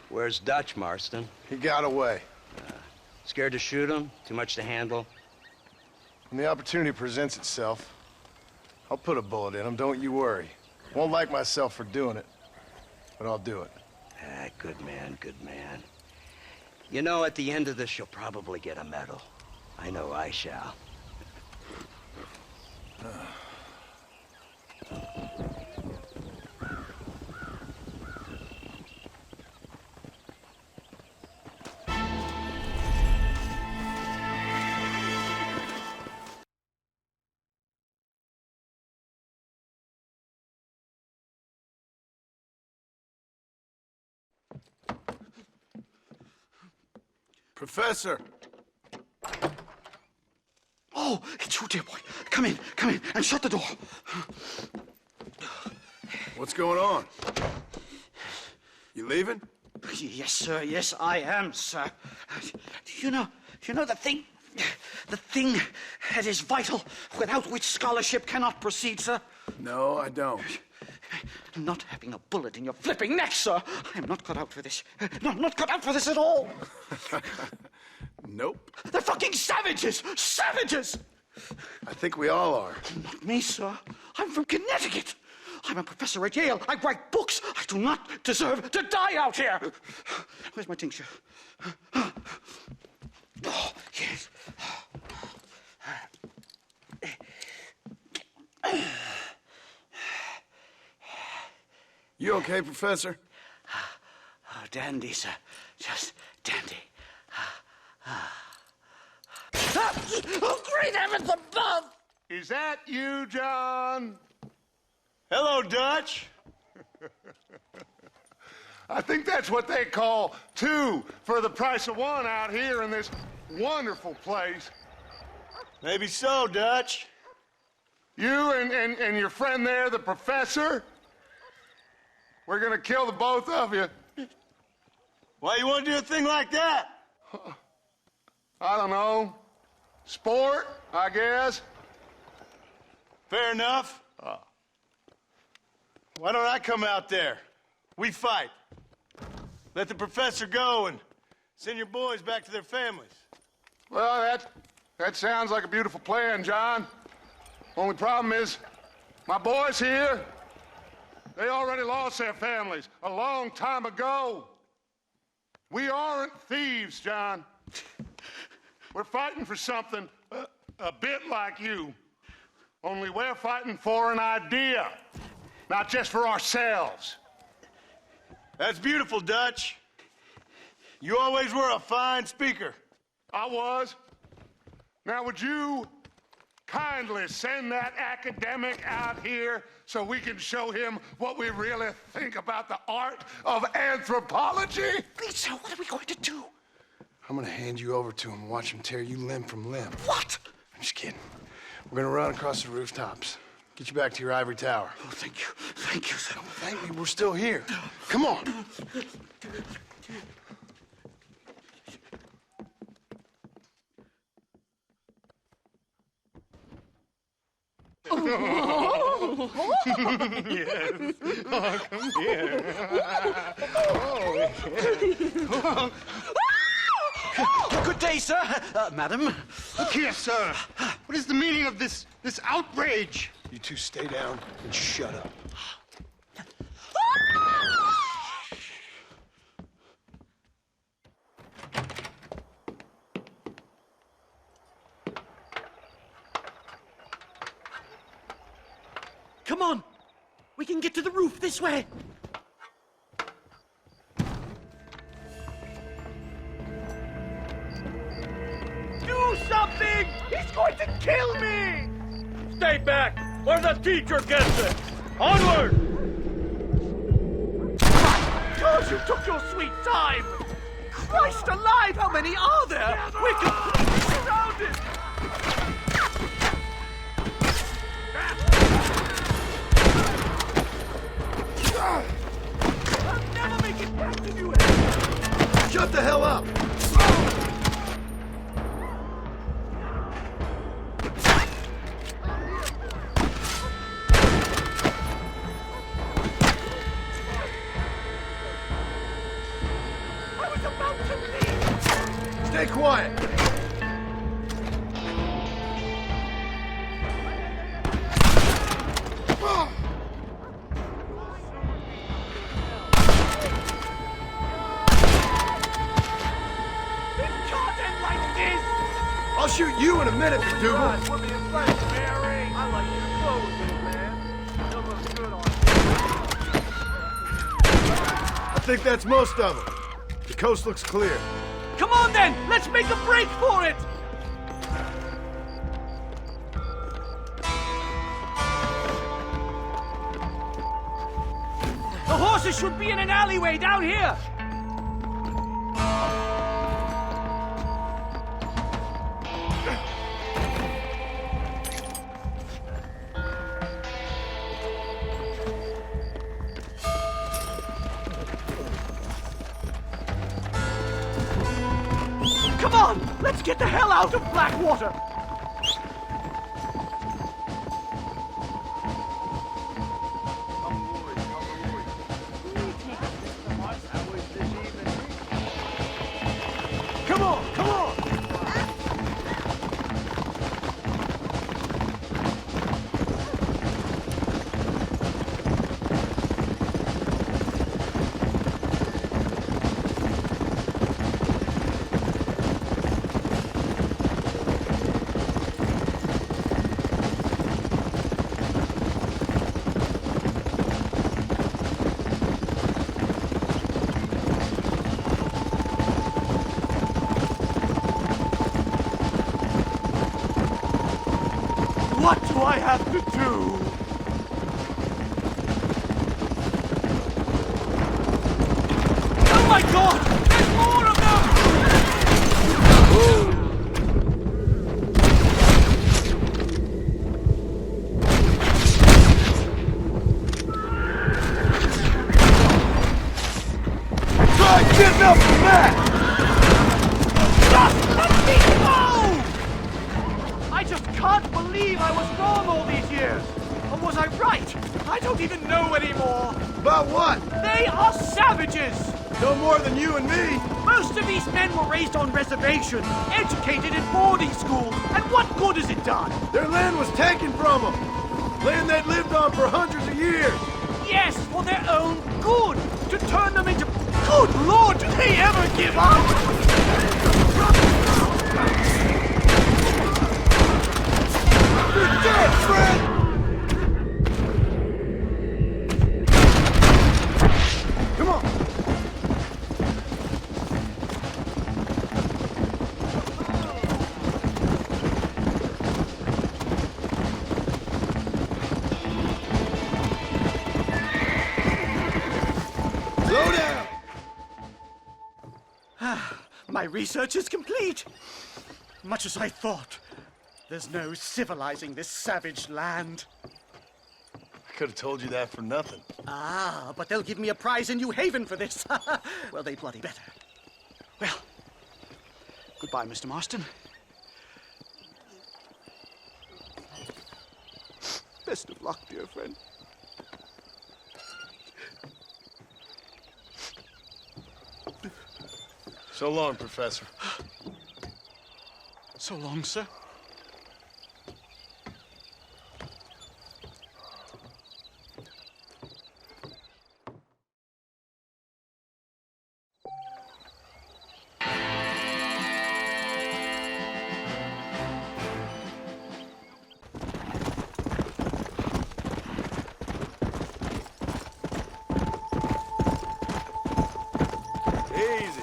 Where's Dutch, Marston? He got away. Scared to shoot him? Too much to handle? When the opportunity presents itself, I'll put a bullet in him, don't you worry. Won't like myself for doing it, but I'll do it. Ah, good man, good man. You know, at the end of this, you'll probably get a medal. I know I shall. Professor! Oh, it's you, dear boy. Come in, and shut the door. What's going on? You leaving? Yes, sir. Yes, I am, sir. You know the thing that is vital, without which scholarship cannot proceed, sir? No, I don't. Not having a bullet in your flipping neck, sir. I am not cut out for this. No, I'm not cut out for this at all. Nope. They're fucking savages! Savages! I think we all are. Not me, sir. I'm from Connecticut. I'm a professor at Yale. I write books. I do not deserve to die out here. Where's my tincture? Oh, yes. You okay, Professor? Oh, dandy, sir. Just dandy. Oh, great heavens above! Is that you, John? Hello, Dutch. I think that's what they call two for the price of one out here in this wonderful place. Maybe so, Dutch. You and your friend there, the professor, we're gonna kill the both of you. Why you want to do a thing like that? I don't know. Sport, I guess. Fair enough. Why don't I come out there? We fight. Let the professor go and send your boys back to their families. Well, that sounds like a beautiful plan, John. Only problem is, my boys here, they already lost their families a long time ago. We aren't thieves, John. We're fighting for something a bit like you. Only we're fighting for an idea, not just for ourselves. That's beautiful, Dutch. You always were a fine speaker. I was. Now, would you kindly send that academic out here so we can show him what we really think about the art of anthropology? Please, sir, what are we going to do? I'm gonna hand you over to him and watch him tear you limb from limb. What? I'm just kidding. We're gonna run across the rooftops. Get you back to your ivory tower. Oh, thank you. Thank you, sir. Don't thank me, we're still here. Come on. Yes. Oh, come here. Oh. Good day, sir. Madam. Look here, sir. What is the meaning of this outrage? You two stay down and shut up. Come on! We can get to the roof this way! Do something! He's going to kill me! Stay back, or the teacher gets it! Onward! God, you took your sweet time! Christ alive, how many are there? We're completely surrounded! I'll never make it back to you! Shut the hell up! I was about to leave! Stay quiet! I'll shoot you in a minute, McDougal. Put me in place, Mary! I like your clothes, little man. They'll look good on I think that's most of them. The coast looks clear. Come on then! Let's make a break for it! The horses should be in an alleyway down here! Get the hell out of Blackwater! Come on, come on! What do I have to do? Oh my God! There's more of them! Try getting up from that! Just let me go! I just can't believe I was wrong all these years. Or was I right? I don't even know anymore. About what? They are savages! No more than you and me. Most of these men were raised on reservations, educated in boarding schools, and what good has it done? Their land was taken from them. Land they'd lived on for hundreds of years. Yes, for their own good. To turn them into... Good Lord, do they ever give up? You're dead, Fred! Come on! Slow down! My research is complete. Much as I thought. There's no civilizing this savage land. I could have told you that for nothing. Ah, but they'll give me a prize in New Haven for this. Well, they bloody better. Well, goodbye, Mr. Marston. Best of luck, dear friend. So long, Professor. So long, sir. Easy.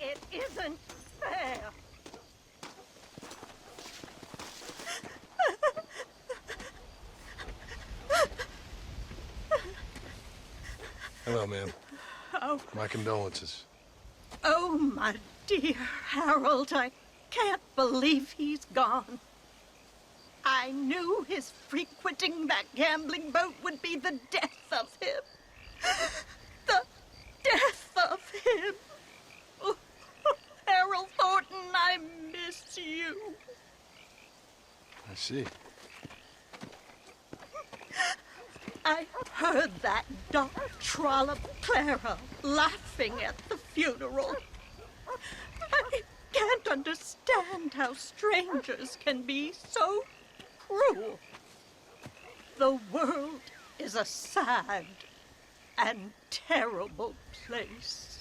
It isn't fair. Hello, ma'am. Oh, My condolences. oh, my dear Harold, I can't believe he's gone. I knew his frequenting that gambling boat would be the death of him. The death of him. Oh, Harold Thornton, I miss you. I see. I heard that dark trollop Clara laughing at the funeral. I can't understand how strangers can be so cruel. The world is a sad and terrible place.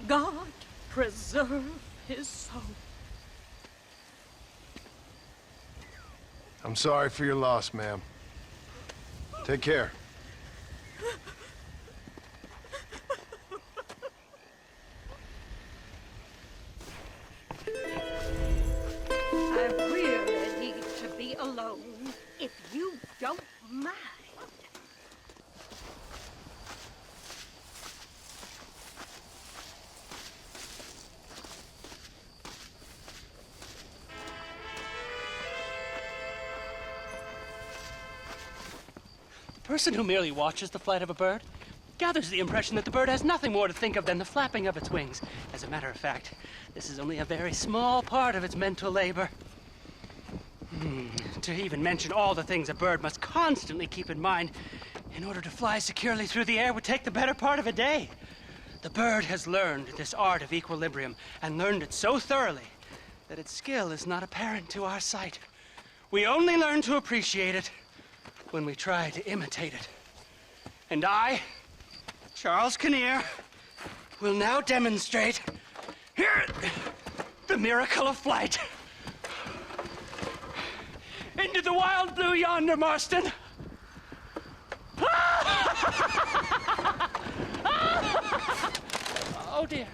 God preserve his soul. I'm sorry for your loss, ma'am. Take care. I really need to be alone, if you don't mind. person who merely watches the flight of a bird gathers the impression that the bird has nothing more to think of than the flapping of its wings. As a matter of fact, this is only a very small part of its mental labor. To even mention all the things a bird must constantly keep in mind in order to fly securely through the air would take the better part of a day. The bird has learned this art of equilibrium and learned it so thoroughly that its skill is not apparent to our sight. We only learn to appreciate it when we try to imitate it. And I, Charles Kinnear, will now demonstrate here the miracle of flight. Into the wild blue yonder, Marston. Oh dear.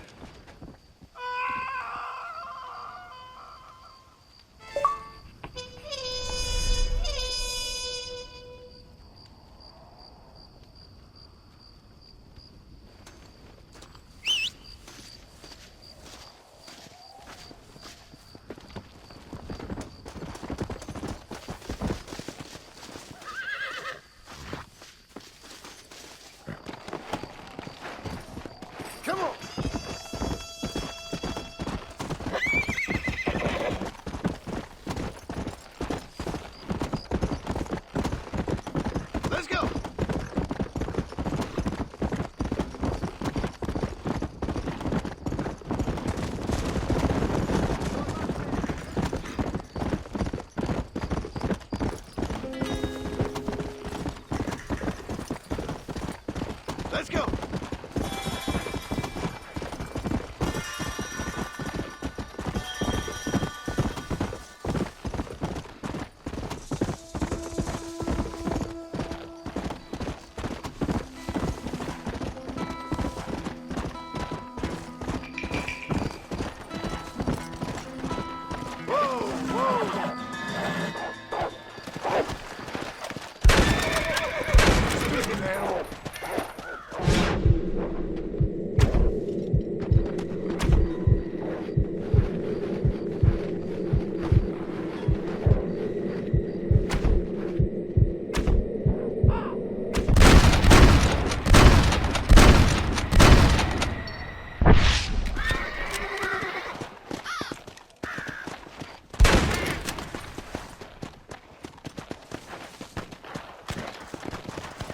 Come on! Let's go! Let's go!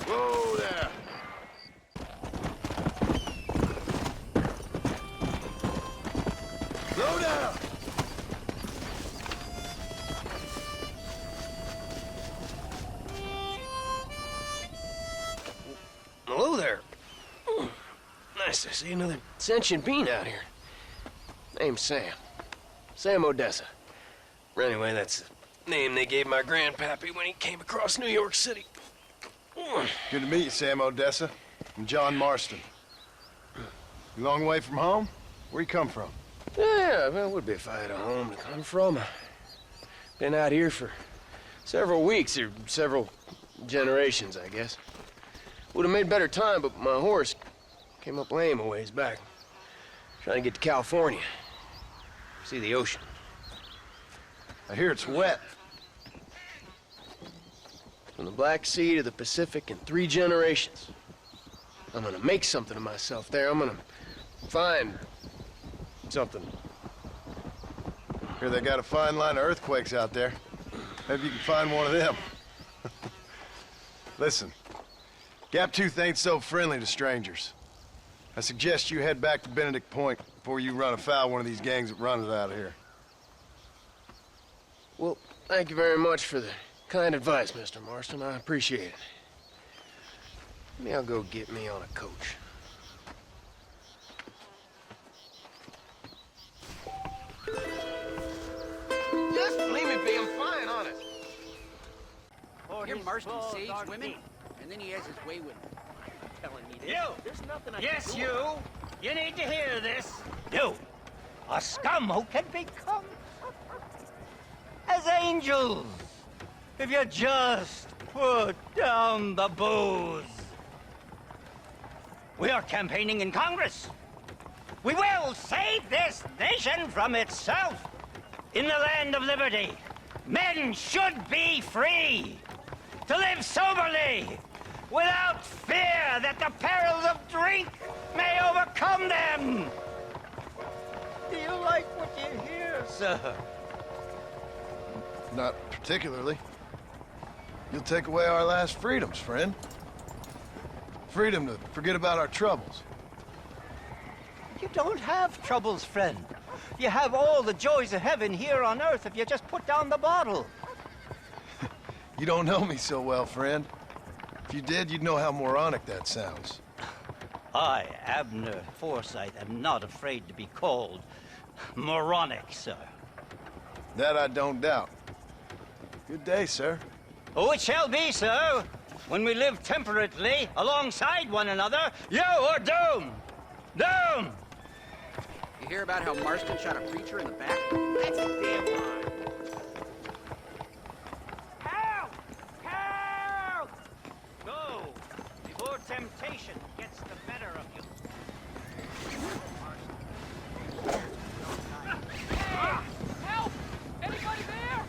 Whoa there! Slow down! Hello there. Nice to see another sentient being out here. Name's Sam. Sam Odessa. Anyway, that's the name they gave my grandpappy when he came across New York City. Good to meet you, Sam Odessa. I'm John Marston. You long way from home? Where you come from? Yeah, well, it would be if I had a home to come from. Been out here for several weeks, or several generations, I guess. Would have made better time, but my horse came up lame a ways back. Trying to get to California. See the ocean. I hear it's wet. From the Black Sea to the Pacific in 3 generations. I'm gonna make something of myself there. I'm gonna find something. Hear they got a fine line of earthquakes out there. Maybe you can find one of them. Listen, Gaptooth ain't so friendly to strangers. I suggest you head back to Benedict Point before you run afoul of one of these gangs that runs out of here. Well, thank you very much for the kind advice, Mr. Marston. I appreciate it. Maybe I'll go get me on a coach. Just leave me be. I'm fine, honest. Oh, here Marston saves women, and then he has his way with them. Telling me this. You! There's nothing I Yes, can do. you need to hear this. You! A scum who can become as angels if you just put down the booze. We are campaigning in Congress. We will save this nation from itself. In the land of liberty, men should be free to live soberly without fear that the perils of drink may overcome them. Do you like what you hear, sir? Not particularly. You'll take away our last freedoms, friend. Freedom to forget about our troubles. You don't have troubles, friend. You have all the joys of heaven here on earth if you just put down the bottle. You don't know me so well, friend. If you did, you'd know how moronic that sounds. I, Abner Forsyth, am not afraid to be called moronic, sir. That I don't doubt. Good day, sir. Oh, it shall be, sir. When we live temperately alongside one another, you are doomed. Doomed! You hear about how Marston shot a preacher in the back? That's a damn lie. Help! Help! Go, before temptation gets the better of you. Help! Anybody there?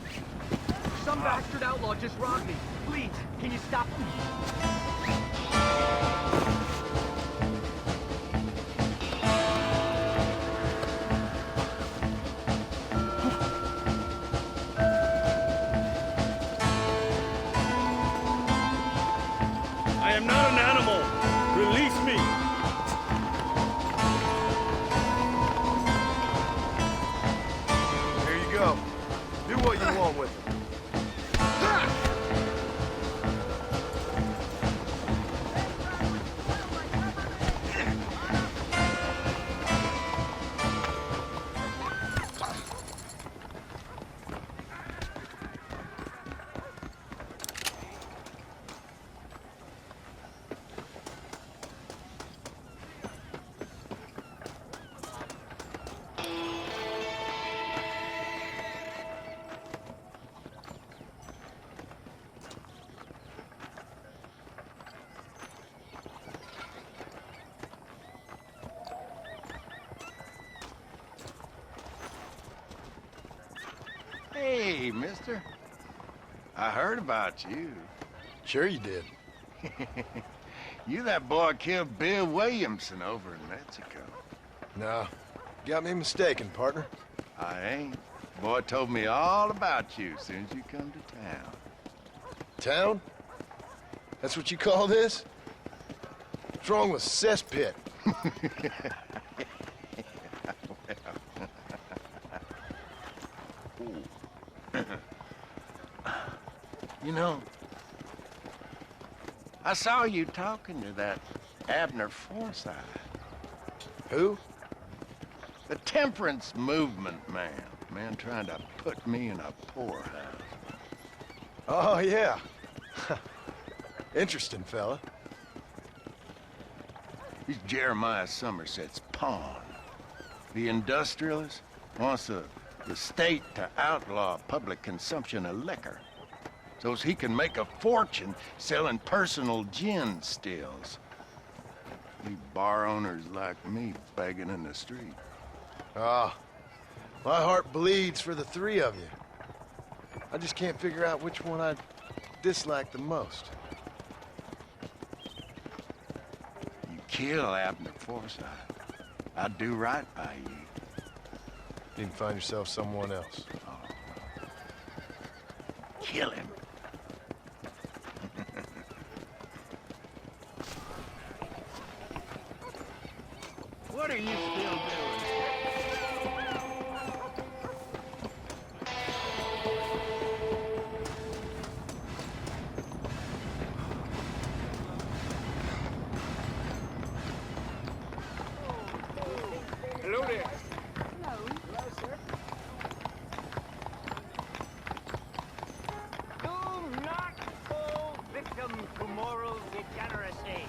Some bastard outlaw just robbed me. Please, can you stop him? I am not an animal. Release me. Here you go. Do what you want with it. Hey, mister. I heard about you. Sure you did. You that boy killed Bill Williamson over in Mexico. No, got me mistaken, partner. I ain't. Boy told me all about you as soon as you come to town. Town? That's what you call this? What's wrong with cesspit? You know, I saw you talking to that Abner Forsyth. Who? The temperance movement man. Man trying to put me in a poorhouse. Oh, yeah. Interesting fella. He's Jeremiah Somerset's pawn. The industrialist wants the state to outlaw public consumption of liquor so he can make a fortune selling personal gin stills. Leave bar owners like me begging in the street. Ah, my heart bleeds for the three of you. I just can't figure out which one I dislike the most. You kill Abner Forsyth, I'd do right by you. You can find yourself someone else. Kill him. What are you still doing? Hello there. Hello, sir. Do not fall victim to moral degeneracy.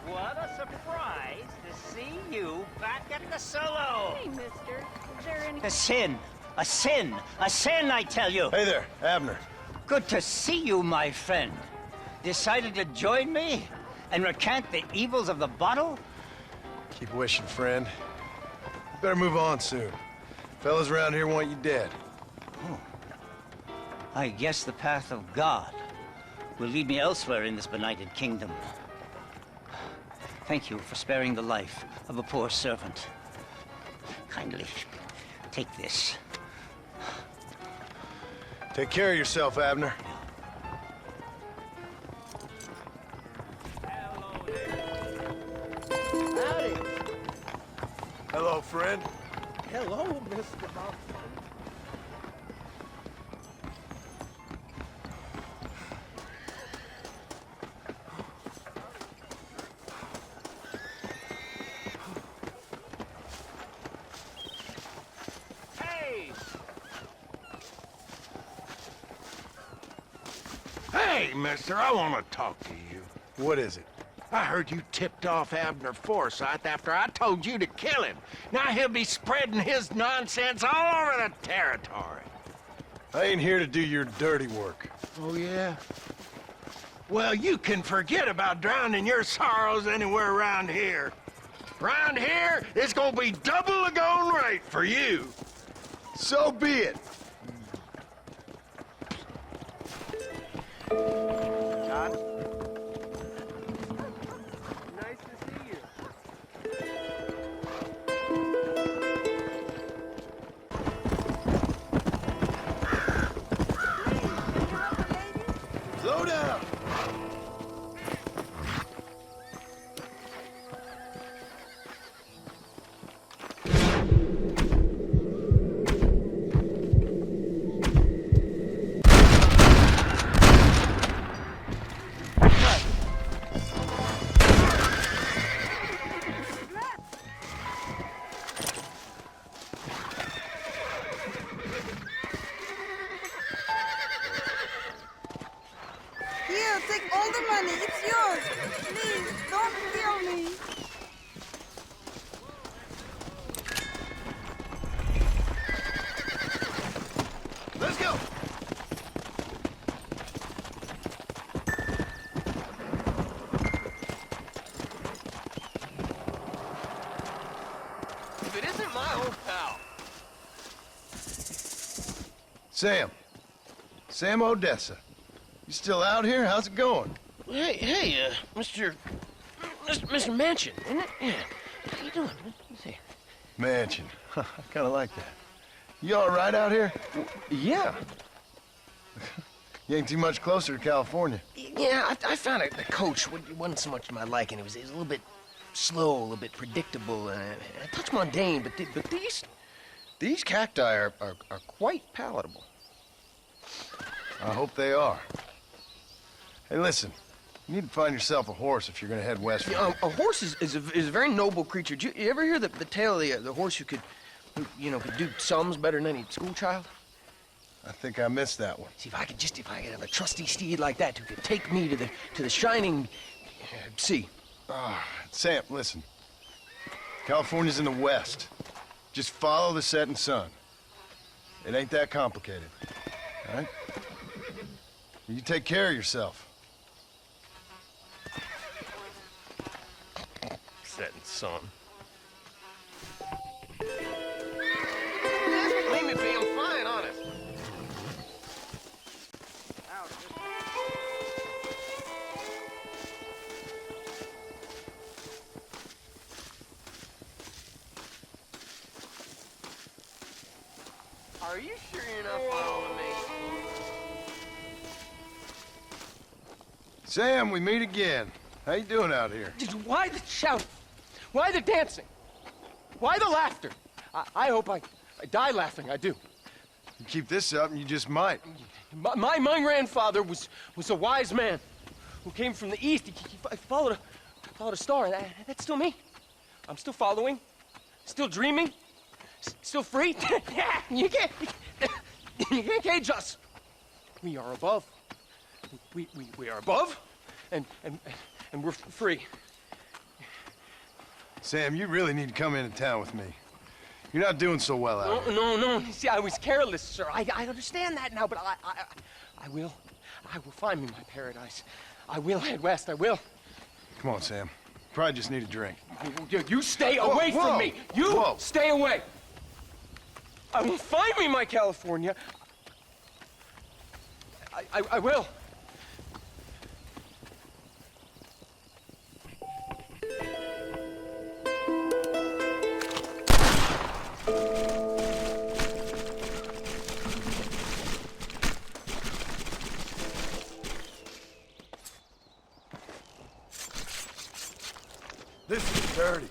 What a surprise to see you back at the solo. Hey, mister. Is there any... A sin. A sin. A sin, I tell you. Hey there, Abner. Good to see you, my friend. Decided to join me and recant the evils of the bottle? Keep wishing, friend. Better move on soon. Fellas around here want you dead. I guess the path of God will lead me elsewhere in this benighted kingdom. Thank you for sparing the life of a poor servant. Kindly take this. Take care of yourself, Abner. Howdy. Hello, friend. Hello, Mr. Hoffman. Hey, mister, I want to talk to you. What is it? I heard you tipped off Abner Forsyth after I told you to kill him. Now he'll be spreading his nonsense all over the territory. I ain't here to do your dirty work. Oh, yeah? Well, you can forget about drowning your sorrows anywhere around here. Around here, it's gonna be double the going rate for you. So be it. John? Nice to see you. Slow down. Here, take all the money. It's yours. Please, don't kill me. Let's go. If it isn't my old pal. Sam Odessa. You still out here? How's it going? Hey, Mr. Mansion, isn't it? Yeah. How you doing? Hey. Mansion. I kind of like that. You all right out here? Yeah. You ain't too much closer to California. Yeah, I found the coach wasn't so much to my liking. It was a little bit slow, a little bit predictable, and a touch mundane. But these cacti are quite palatable. I hope they are. Hey, listen. You need to find yourself a horse if you're gonna head west. Yeah, a horse is a very noble creature. Did you ever hear the tale of the horse who could do sums better than any schoolchild? I think I missed that one. See, if I could have a trusty steed like that who could take me to the shining sea. Sam, listen. California's in the west. Just follow the setting sun. It ain't that complicated. All right? You take care of yourself. Setting sun. Leave me be, I'm fine, honest. Are you sure you're not following me? Sam, we meet again. How you doing out here? Why the shouting? Why the dancing? Why the laughter? I hope I die laughing, I do. You keep this up and you just might. My grandfather was a wise man who came from the east. He followed a star, and that's still me. I'm still following, still dreaming, still free. You can't cage us. We are above. We are above, and we're free. Sam, you really need to come into town with me. You're not doing so well out here. No. See, I was careless, sir. I understand that now, but I will find me my paradise. I will head west. I will. Come on, Sam. Probably just need a drink. You stay away from me. You stay away. I will find me my California. I will. This is dirty.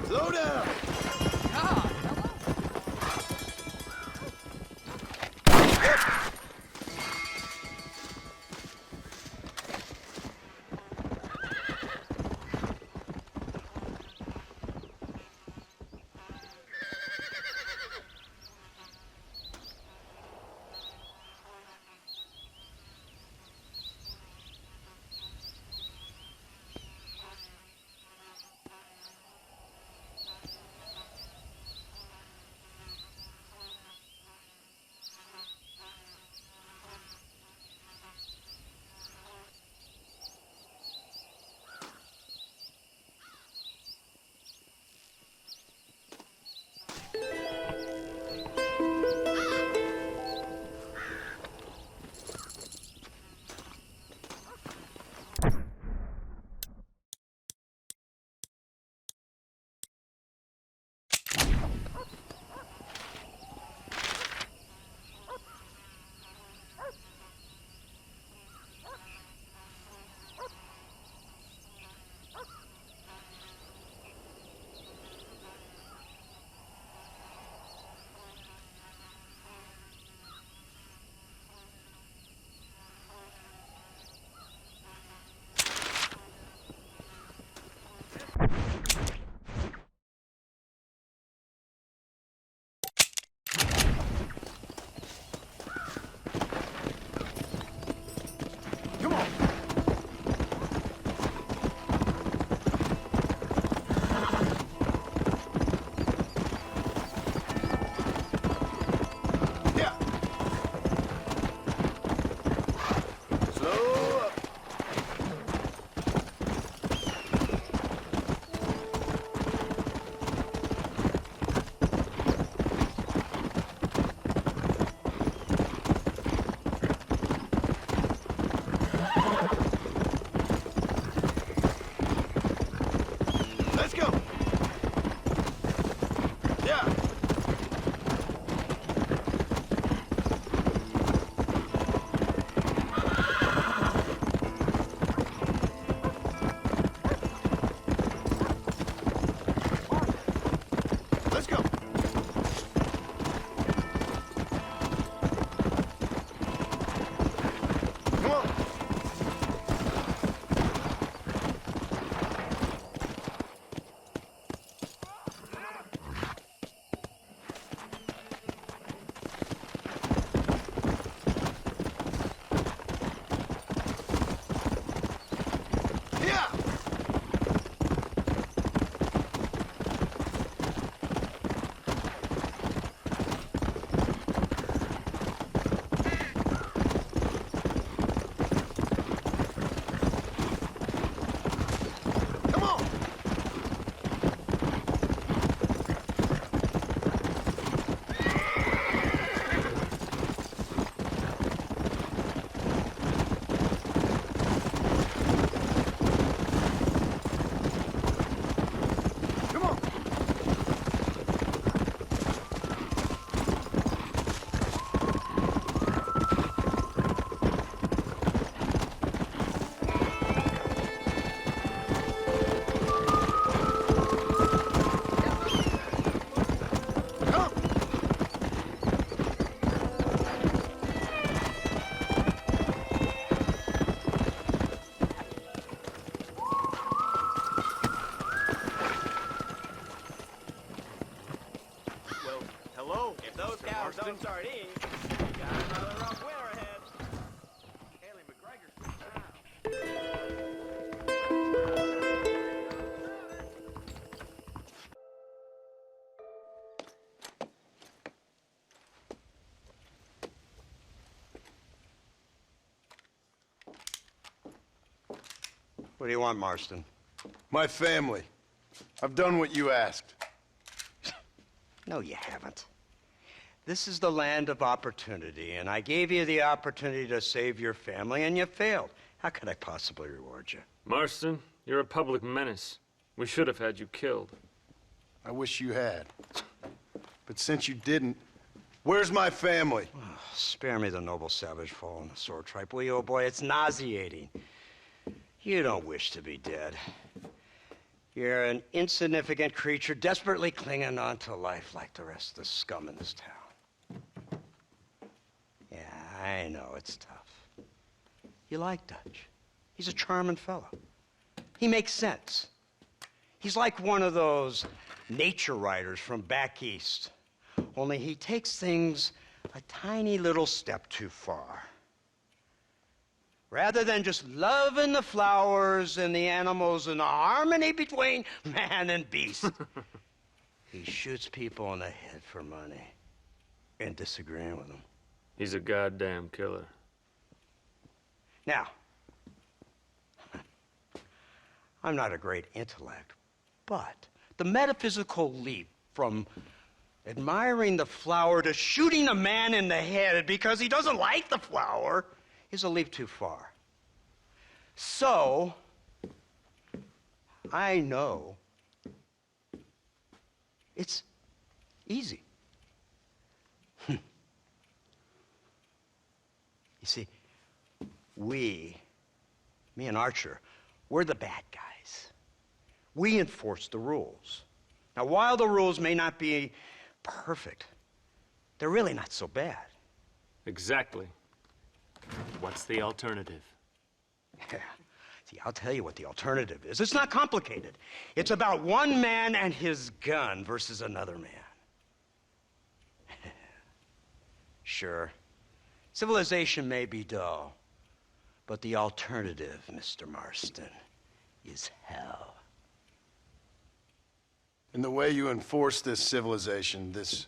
Slow down! Some sardines. Got another rough winter ahead. Haley McGregor's in town. What do you want, Marston? My family. I've done what you asked. No, you haven't. This is the land of opportunity, and I gave you the opportunity to save your family, and you failed. How could I possibly reward you? Marston, you're a public menace. We should have had you killed. I wish you had. But since you didn't, where's my family? Oh, spare me the noble savage fall in the sword tripe, will you, old boy? It's nauseating. You don't wish to be dead. You're an insignificant creature desperately clinging on to life like the rest of the scum in this town. Yeah, I know it's tough. You like Dutch. He's a charming fellow. He makes sense. He's like one of those nature writers from back east. Only he takes things a tiny little step too far. Rather than just loving the flowers and the animals and the harmony between man and beast, he shoots people in the head for money and disagreeing with them. He's a goddamn killer. Now, I'm not a great intellect, but the metaphysical leap from admiring the flower to shooting a man in the head because he doesn't like the flower is a leap too far. So, I know it's easy. You see, me and Archer, we're the bad guys. We enforce the rules. Now, while the rules may not be perfect, they're really not so bad. Exactly. What's the alternative? Yeah. See, I'll tell you what the alternative is. It's not complicated. It's about one man and his gun versus another man. Sure, civilization may be dull, but the alternative, Mr. Marston, is hell. And the way you enforce this civilization, this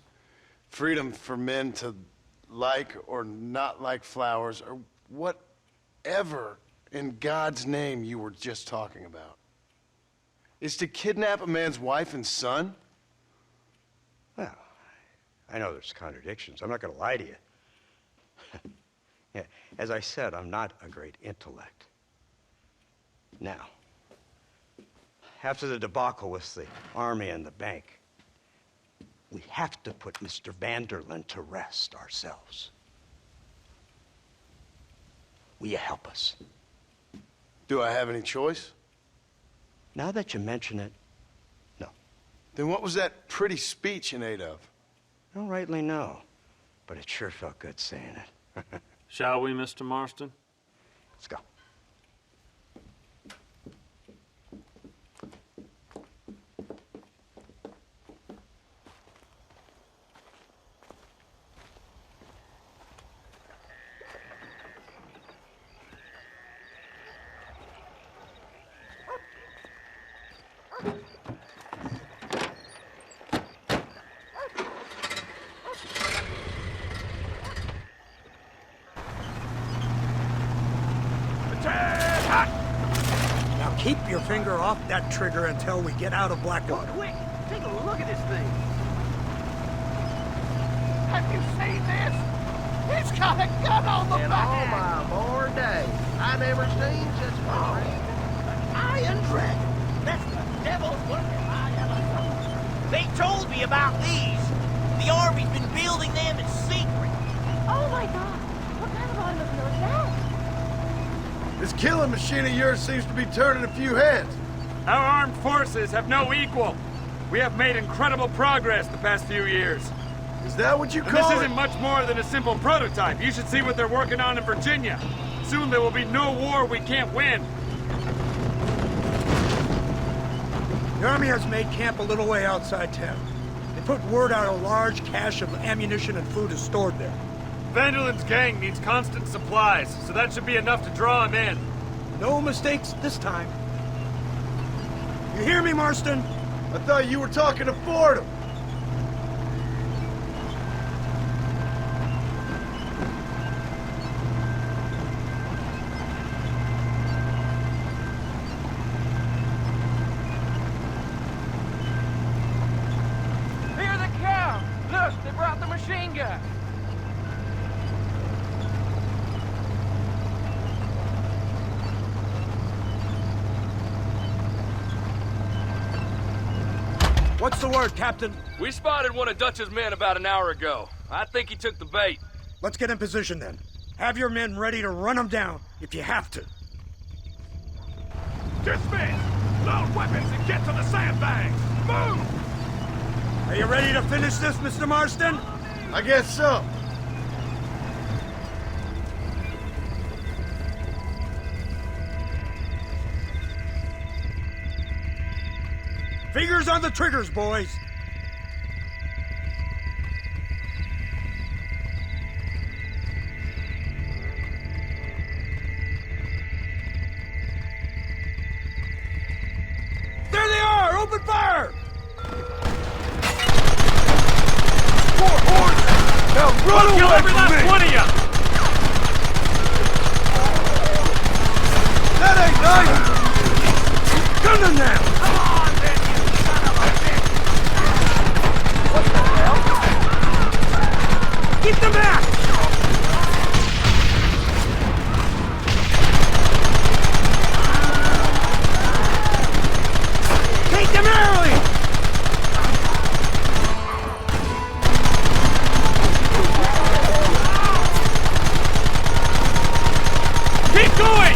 freedom for men to like or not like flowers, or whatever in God's name you were just talking about, is to kidnap a man's wife and son? Well, I know there's contradictions. I'm not going to lie to you. Yeah, as I said, I'm not a great intellect. Now, after the debacle with the army and the bank, we have to put Mr. Vanderlyn to rest ourselves. Will you help us? Do I have any choice? Now that you mention it, no. Then what was that pretty speech in aid of? I don't rightly know, but it sure felt good saying it. Shall we, Mr. Marston? Let's go. Now keep your finger off that trigger until we get out of Blackwater. Quick, take a look at this thing. Have you seen this? He's got a gun on the In back. all my born days, I never seen such a thing. Iron Dragon. That's the devil's work if I ever saw. They told me about these. The Army's been building them in secret. Oh my god! What kind of automobile is that? This killing machine of yours seems to be turning a few heads. Our armed forces have no equal. We have made incredible progress the past few years. Is that what you And call this it? isn't much more than a simple prototype. You should see what they're working on in Virginia. Soon there will be no war we can't win. The Army has made camp a little way outside town. They put word out a large cache of ammunition and food is stored there. Vanderlyn's gang needs constant supplies, so that should be enough to draw him in. No mistakes this time. You hear me, Marston? I thought you were talking to Fordham. Here they come! Look, they brought the machine gun! What's the word, Captain? We spotted one of Dutch's men about an hour ago. I think he took the bait. Let's get in position then. Have your men ready to run them down if you have to. Dismiss! Load weapons and get to the sandbags! Move! Are you ready to finish this, Mr. Marston? I guess so. Fingers on the triggers, boys. There they are! Open fire! Four horses! Now run away every from last me! one of you! That ain't nice! Gunning now! Come on, then, you son of a bitch! What the hell? Keep them back! Take them early! Keep going!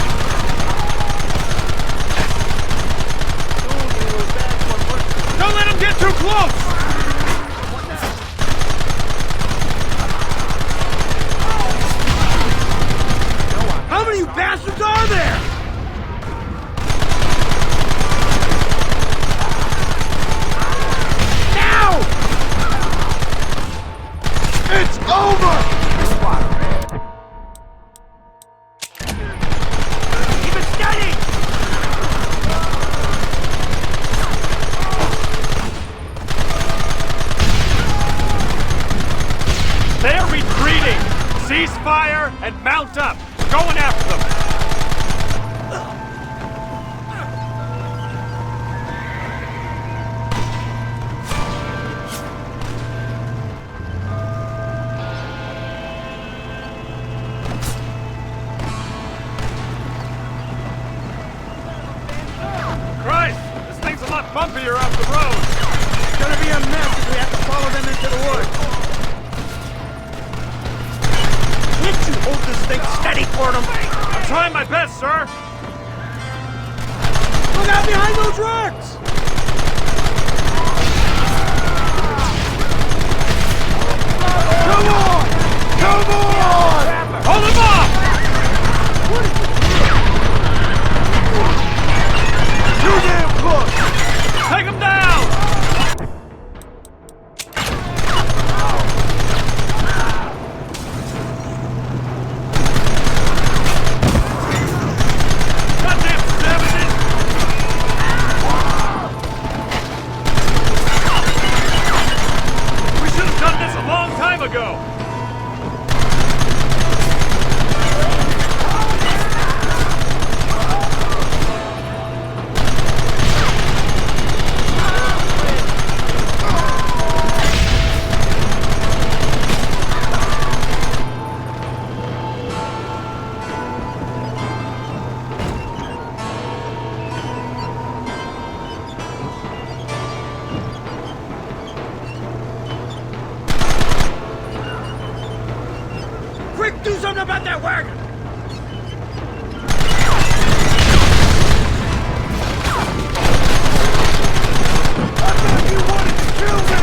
Don't let him get too close! How many bastards are there? Now! It's over! Keep it steady! They're retreating! Cease fire and mount up! Going after them! Christ! This thing's a lot bumpier off the road! It's gonna be a mess if we have to follow them into the woods. Can't you hold this thing steady for them? I'm trying my best, sir! Look out behind those rocks! Come on! Come on! Hold him off! Too damn close! Take him down! Goddamn savages! We should have done this a long time ago! Quick, do something about that wagon! I thought you wanted to kill me!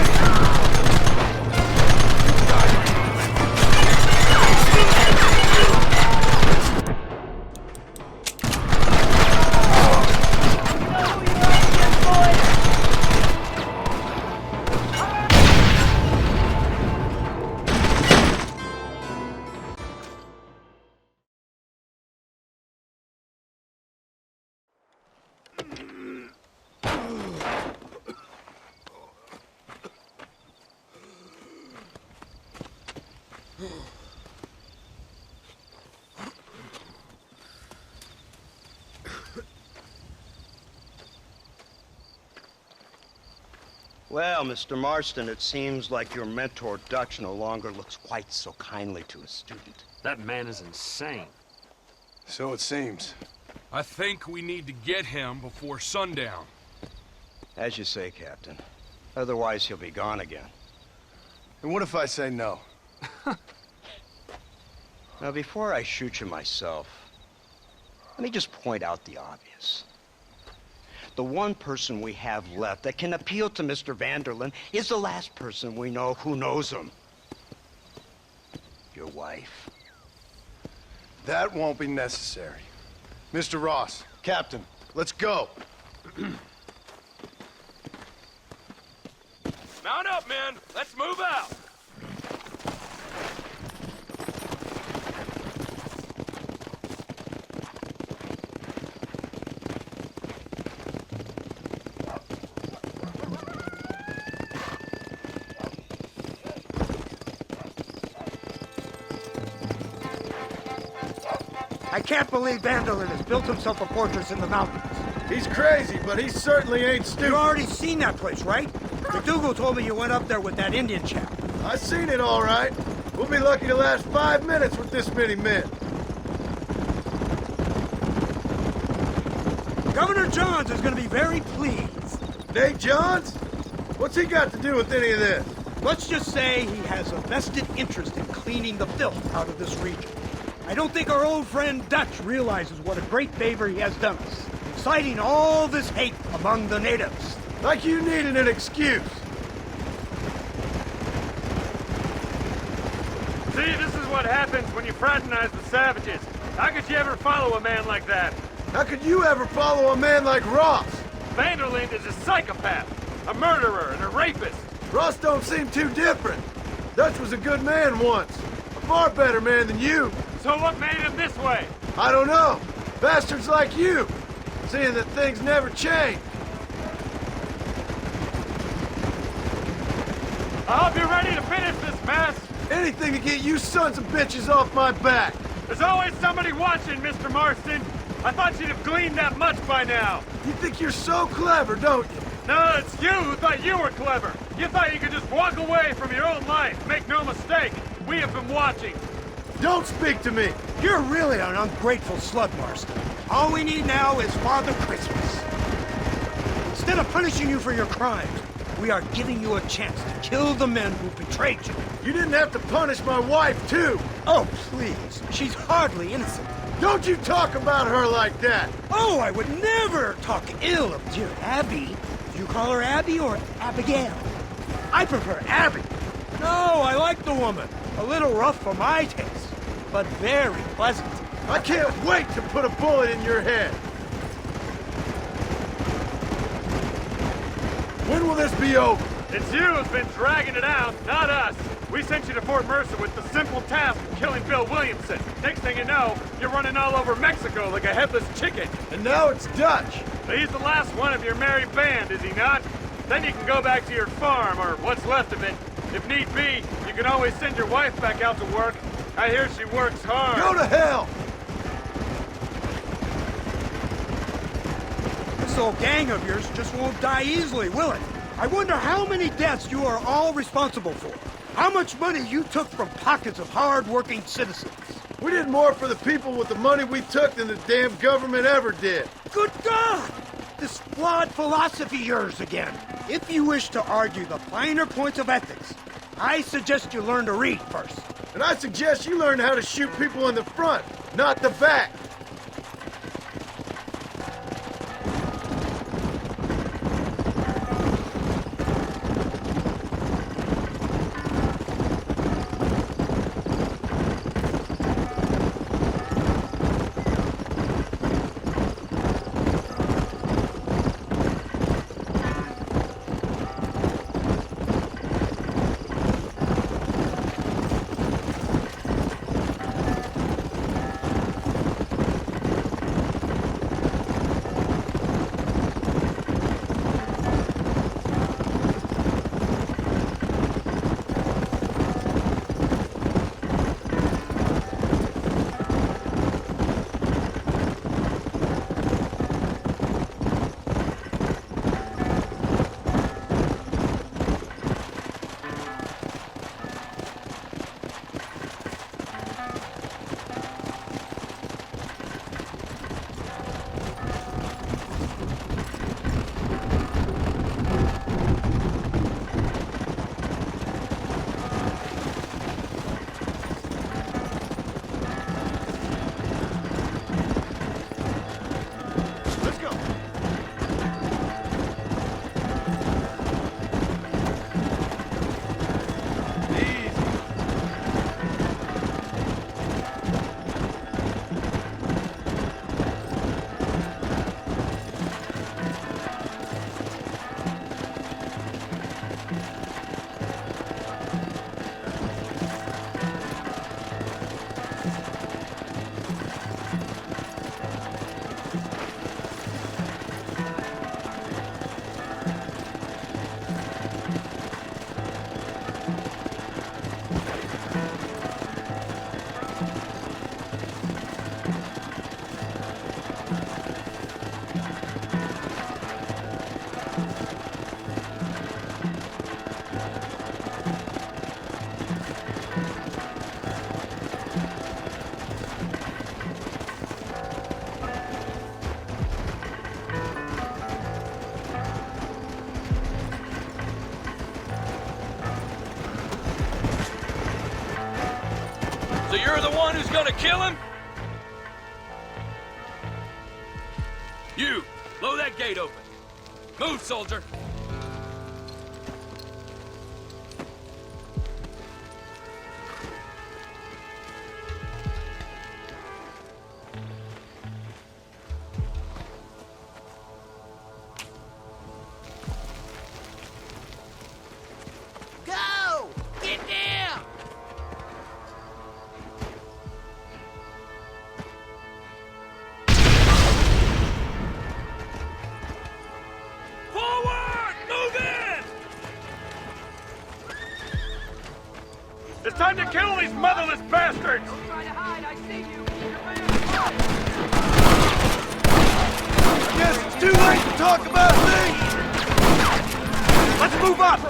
Well, Mr. Marston, it seems like your mentor Dutch no longer looks quite so kindly to his student. That man is insane. So it seems. I think we need to get him before sundown. As you say, Captain. Otherwise, he'll be gone again. And what if I say no? Now, before I shoot you myself, let me just point out the obvious. The one person we have left that can appeal to Mr. Vanderlyn is the last person we know who knows him. Your wife. That won't be necessary. Mr. Ross, Captain, let's go. Mount up, men. Let's move out. I can't believe Vanderlyn has built himself a fortress in the mountains. He's crazy, but he certainly ain't stupid. You already seen that place, right? McDougal told me you went up there with that Indian chap. I seen it all right. We'll be lucky to last 5 minutes with this many men. Governor Johns is going to be very pleased. Nate Johns? What's he got to do with any of this? Let's just say he has a vested interest in cleaning the filth out of this region. I don't think our old friend Dutch realizes what a great favor he has done us, inciting all this hate among the natives. Like you needed an excuse. See, this is what happens when you fraternize with savages. How could you ever follow a man like that? How could you ever follow a man like Ross? Vanderlyn is a psychopath, a murderer, and a rapist. Ross don't seem too different. Dutch was a good man once. A far better man than you. So what made him this way? I don't know. Bastards like you. Seeing that things never change. I hope you're ready to finish this mess. Anything to get you sons of bitches off my back. There's always somebody watching, Mr. Marston. I thought you'd have gleaned that much by now. You think you're so clever, don't you? No, it's you who thought you were clever. You thought you could just walk away from your own life. Make no mistake, we have been watching. Don't speak to me. You're really an ungrateful slug, Marston. All we need now is Father Christmas. Instead of punishing you for your crimes, we are giving you a chance to kill the men who betrayed you. You didn't have to punish my wife, too. Oh, please. She's hardly innocent. Don't you talk about her like that. Oh, I would never talk ill of dear Abby. Do you call her Abby or Abigail? I prefer Abby. No, I like the woman. A little rough for my taste, but very pleasant. I can't wait to put a bullet in your head. When will this be over? It's you who's been dragging it out, not us. We sent you to Fort Mercer with the simple task of killing Bill Williamson. Next thing you know, you're running all over Mexico like a headless chicken. And now it's Dutch. He's the last one of your merry band, is he not? Then you can go back to your farm, or what's left of it. If need be, you can always send your wife back out to work. I hear she works hard. Go to hell! This old gang of yours just won't die easily, will it? I wonder how many deaths you are all responsible for. How much money you took from pockets of hard-working citizens. We did more for the people with the money we took than the damn government ever did. Good God! This flawed philosophy of yours again. If you wish to argue the finer points of ethics, I suggest you learn to read first. And I suggest you learn how to shoot people in the front, not the back. you're the one who's gonna kill him? You, blow that gate open. Move, soldier. Go! Get down! Forward! Move in! It's time to kill these motherless bastards! Don't try to hide, I see you. I guess it's too late to talk about things! Let's move up!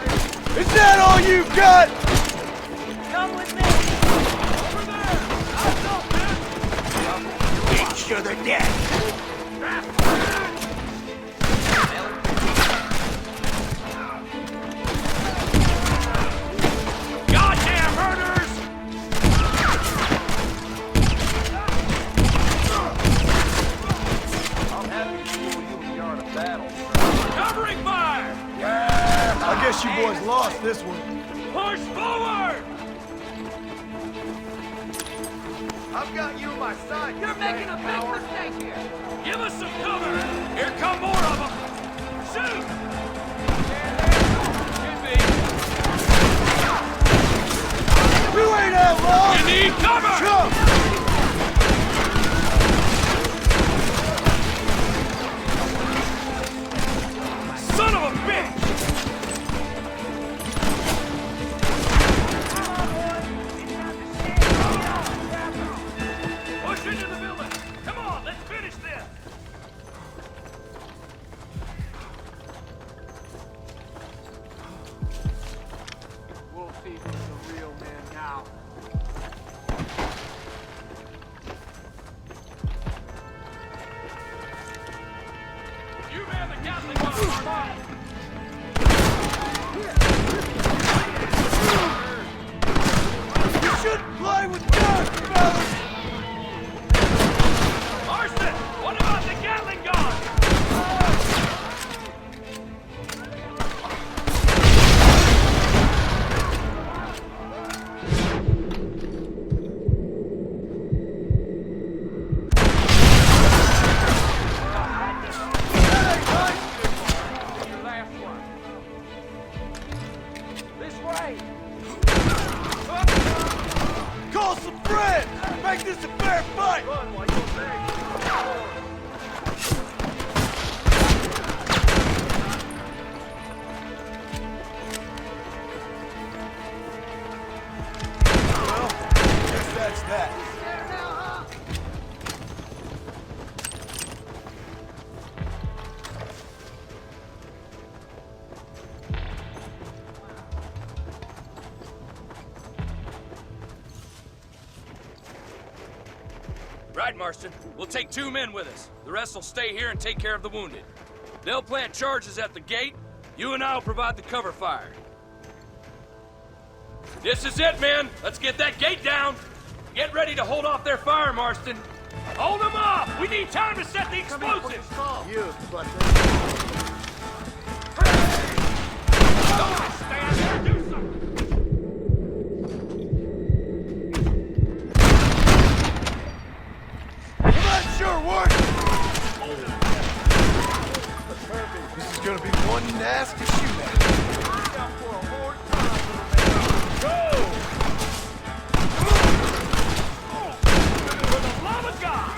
Is that all you've got? Come with me! Make sure they're dead. Goddamn murders! I'm happy to see you beyond a battle. Covering fire! I guess you boys lost this one. Push forward! I've got you in my sight. You're making a big mistake here. Give us some cover! Here come more of them! Shoot! You ain't outlaws! You need cover! Jump! Son of a bitch! Push into the building! Come on, let's finish this! We'll see who's the real man now. You man the Gatling gun! You shouldn't play with guns, fellas! Marston, what about the Gatling gun? Your last one. This way. Call some friends! Make this a fair fight! Run while you're there. Well, guess that's that. Right, Marston. We'll take 2 men with us. The rest will stay here and take care of the wounded. They'll plant charges at the gate. You and I'll provide the cover fire. This is it, men. Let's get that gate down. Get ready to hold off their fire, Marston. Hold them off! We need time to set the explosives! You, but Don't stand there, do something! that sure worked! This is gonna be one nasty shootout. Go! For the love of God!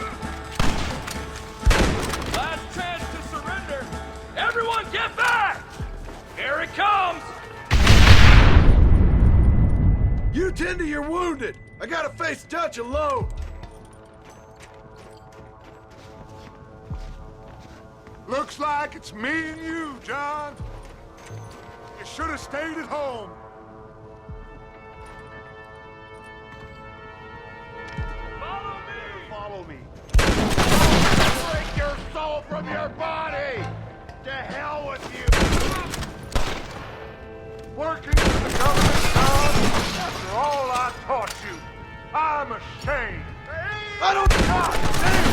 Last chance to surrender! Everyone get back! Here it comes! You tend to your wounded. I gotta face Dutch alone. Looks like it's me and you, John. You should have stayed at home. Follow me! Break your soul from your body! To hell with you! Working for the government, John, after all I taught you. I'm ashamed. I don't... God damn!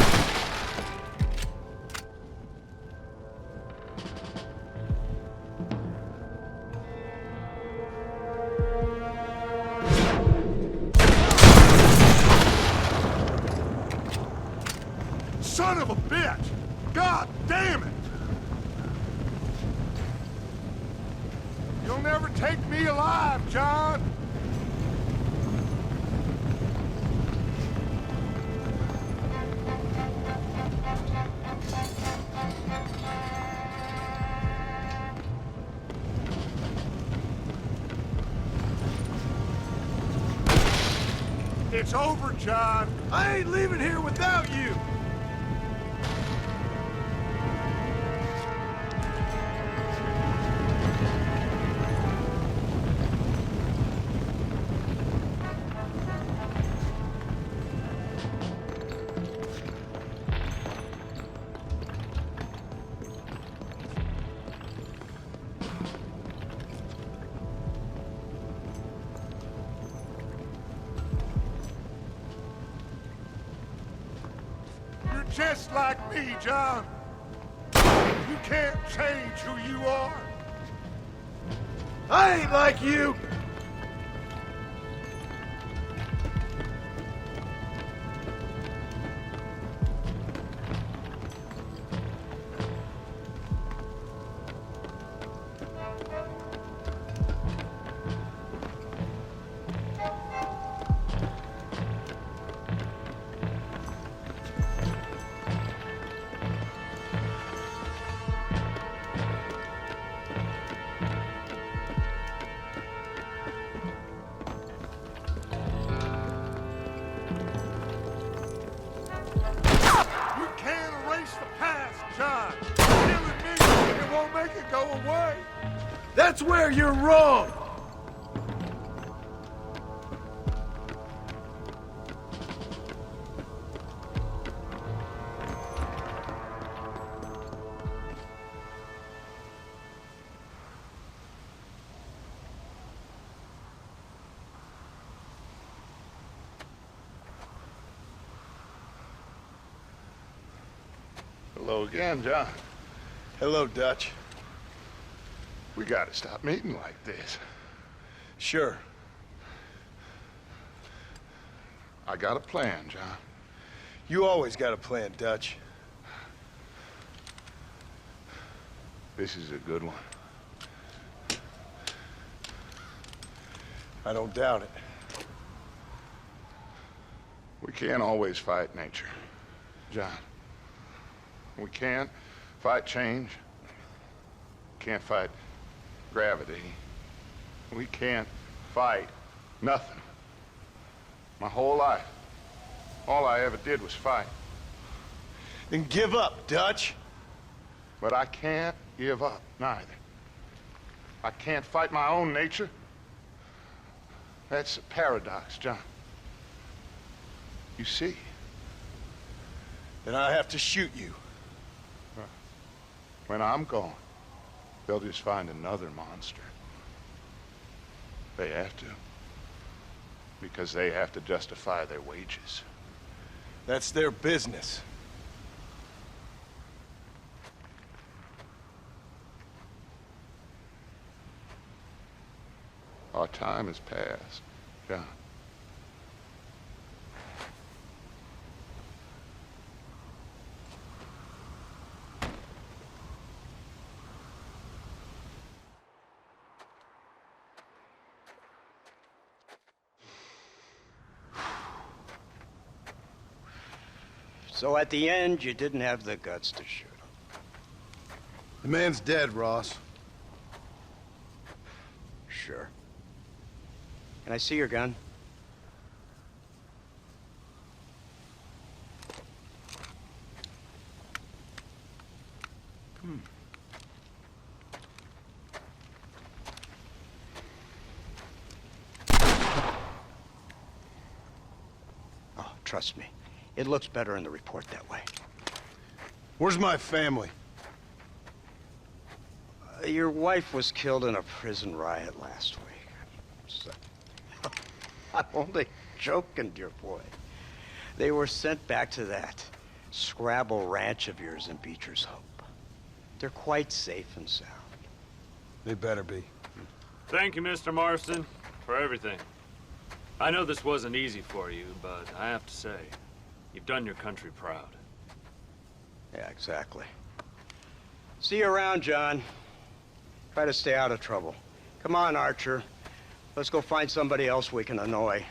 Son of a bitch! God damn it! You'll never take me alive, John! It's over, John. I ain't leaving here without you. Just like me, John. You can't change who you are. I ain't like you. That's where you're wrong! Hello again, John. Hello, Dutch. We gotta stop meeting like this. Sure. I got a plan, John. You always got a plan, Dutch. This is a good one. I don't doubt it. We can't always fight nature, John. We can't fight change. Can't fight gravity. We can't fight nothing. My whole life, all I ever did was fight. Then give up, Dutch. But I can't give up, neither. I can't fight my own nature. That's a paradox, John. You see? Then I have to shoot you. When I'm gone, they'll just find another monster. They have to. Because they have to justify their wages. That's their business. Our time has passed, John. So at the end, you didn't have the guts to shoot him. The man's dead, Ross. Sure. Can I see your gun? Oh, trust me. It looks better in the report that way. Where's my family? Your wife was killed in a prison riot last week. So, I'm only joking, dear boy. They were sent back to that Scrabble ranch of yours in Beecher's Hope. They're quite safe and sound. They better be. Thank you, Mr. Marston, for everything. I know this wasn't easy for you, but I have to say, you've done your country proud. Yeah, exactly. See you around, John. Try to stay out of trouble. Come on, Archer. Let's go find somebody else we can annoy.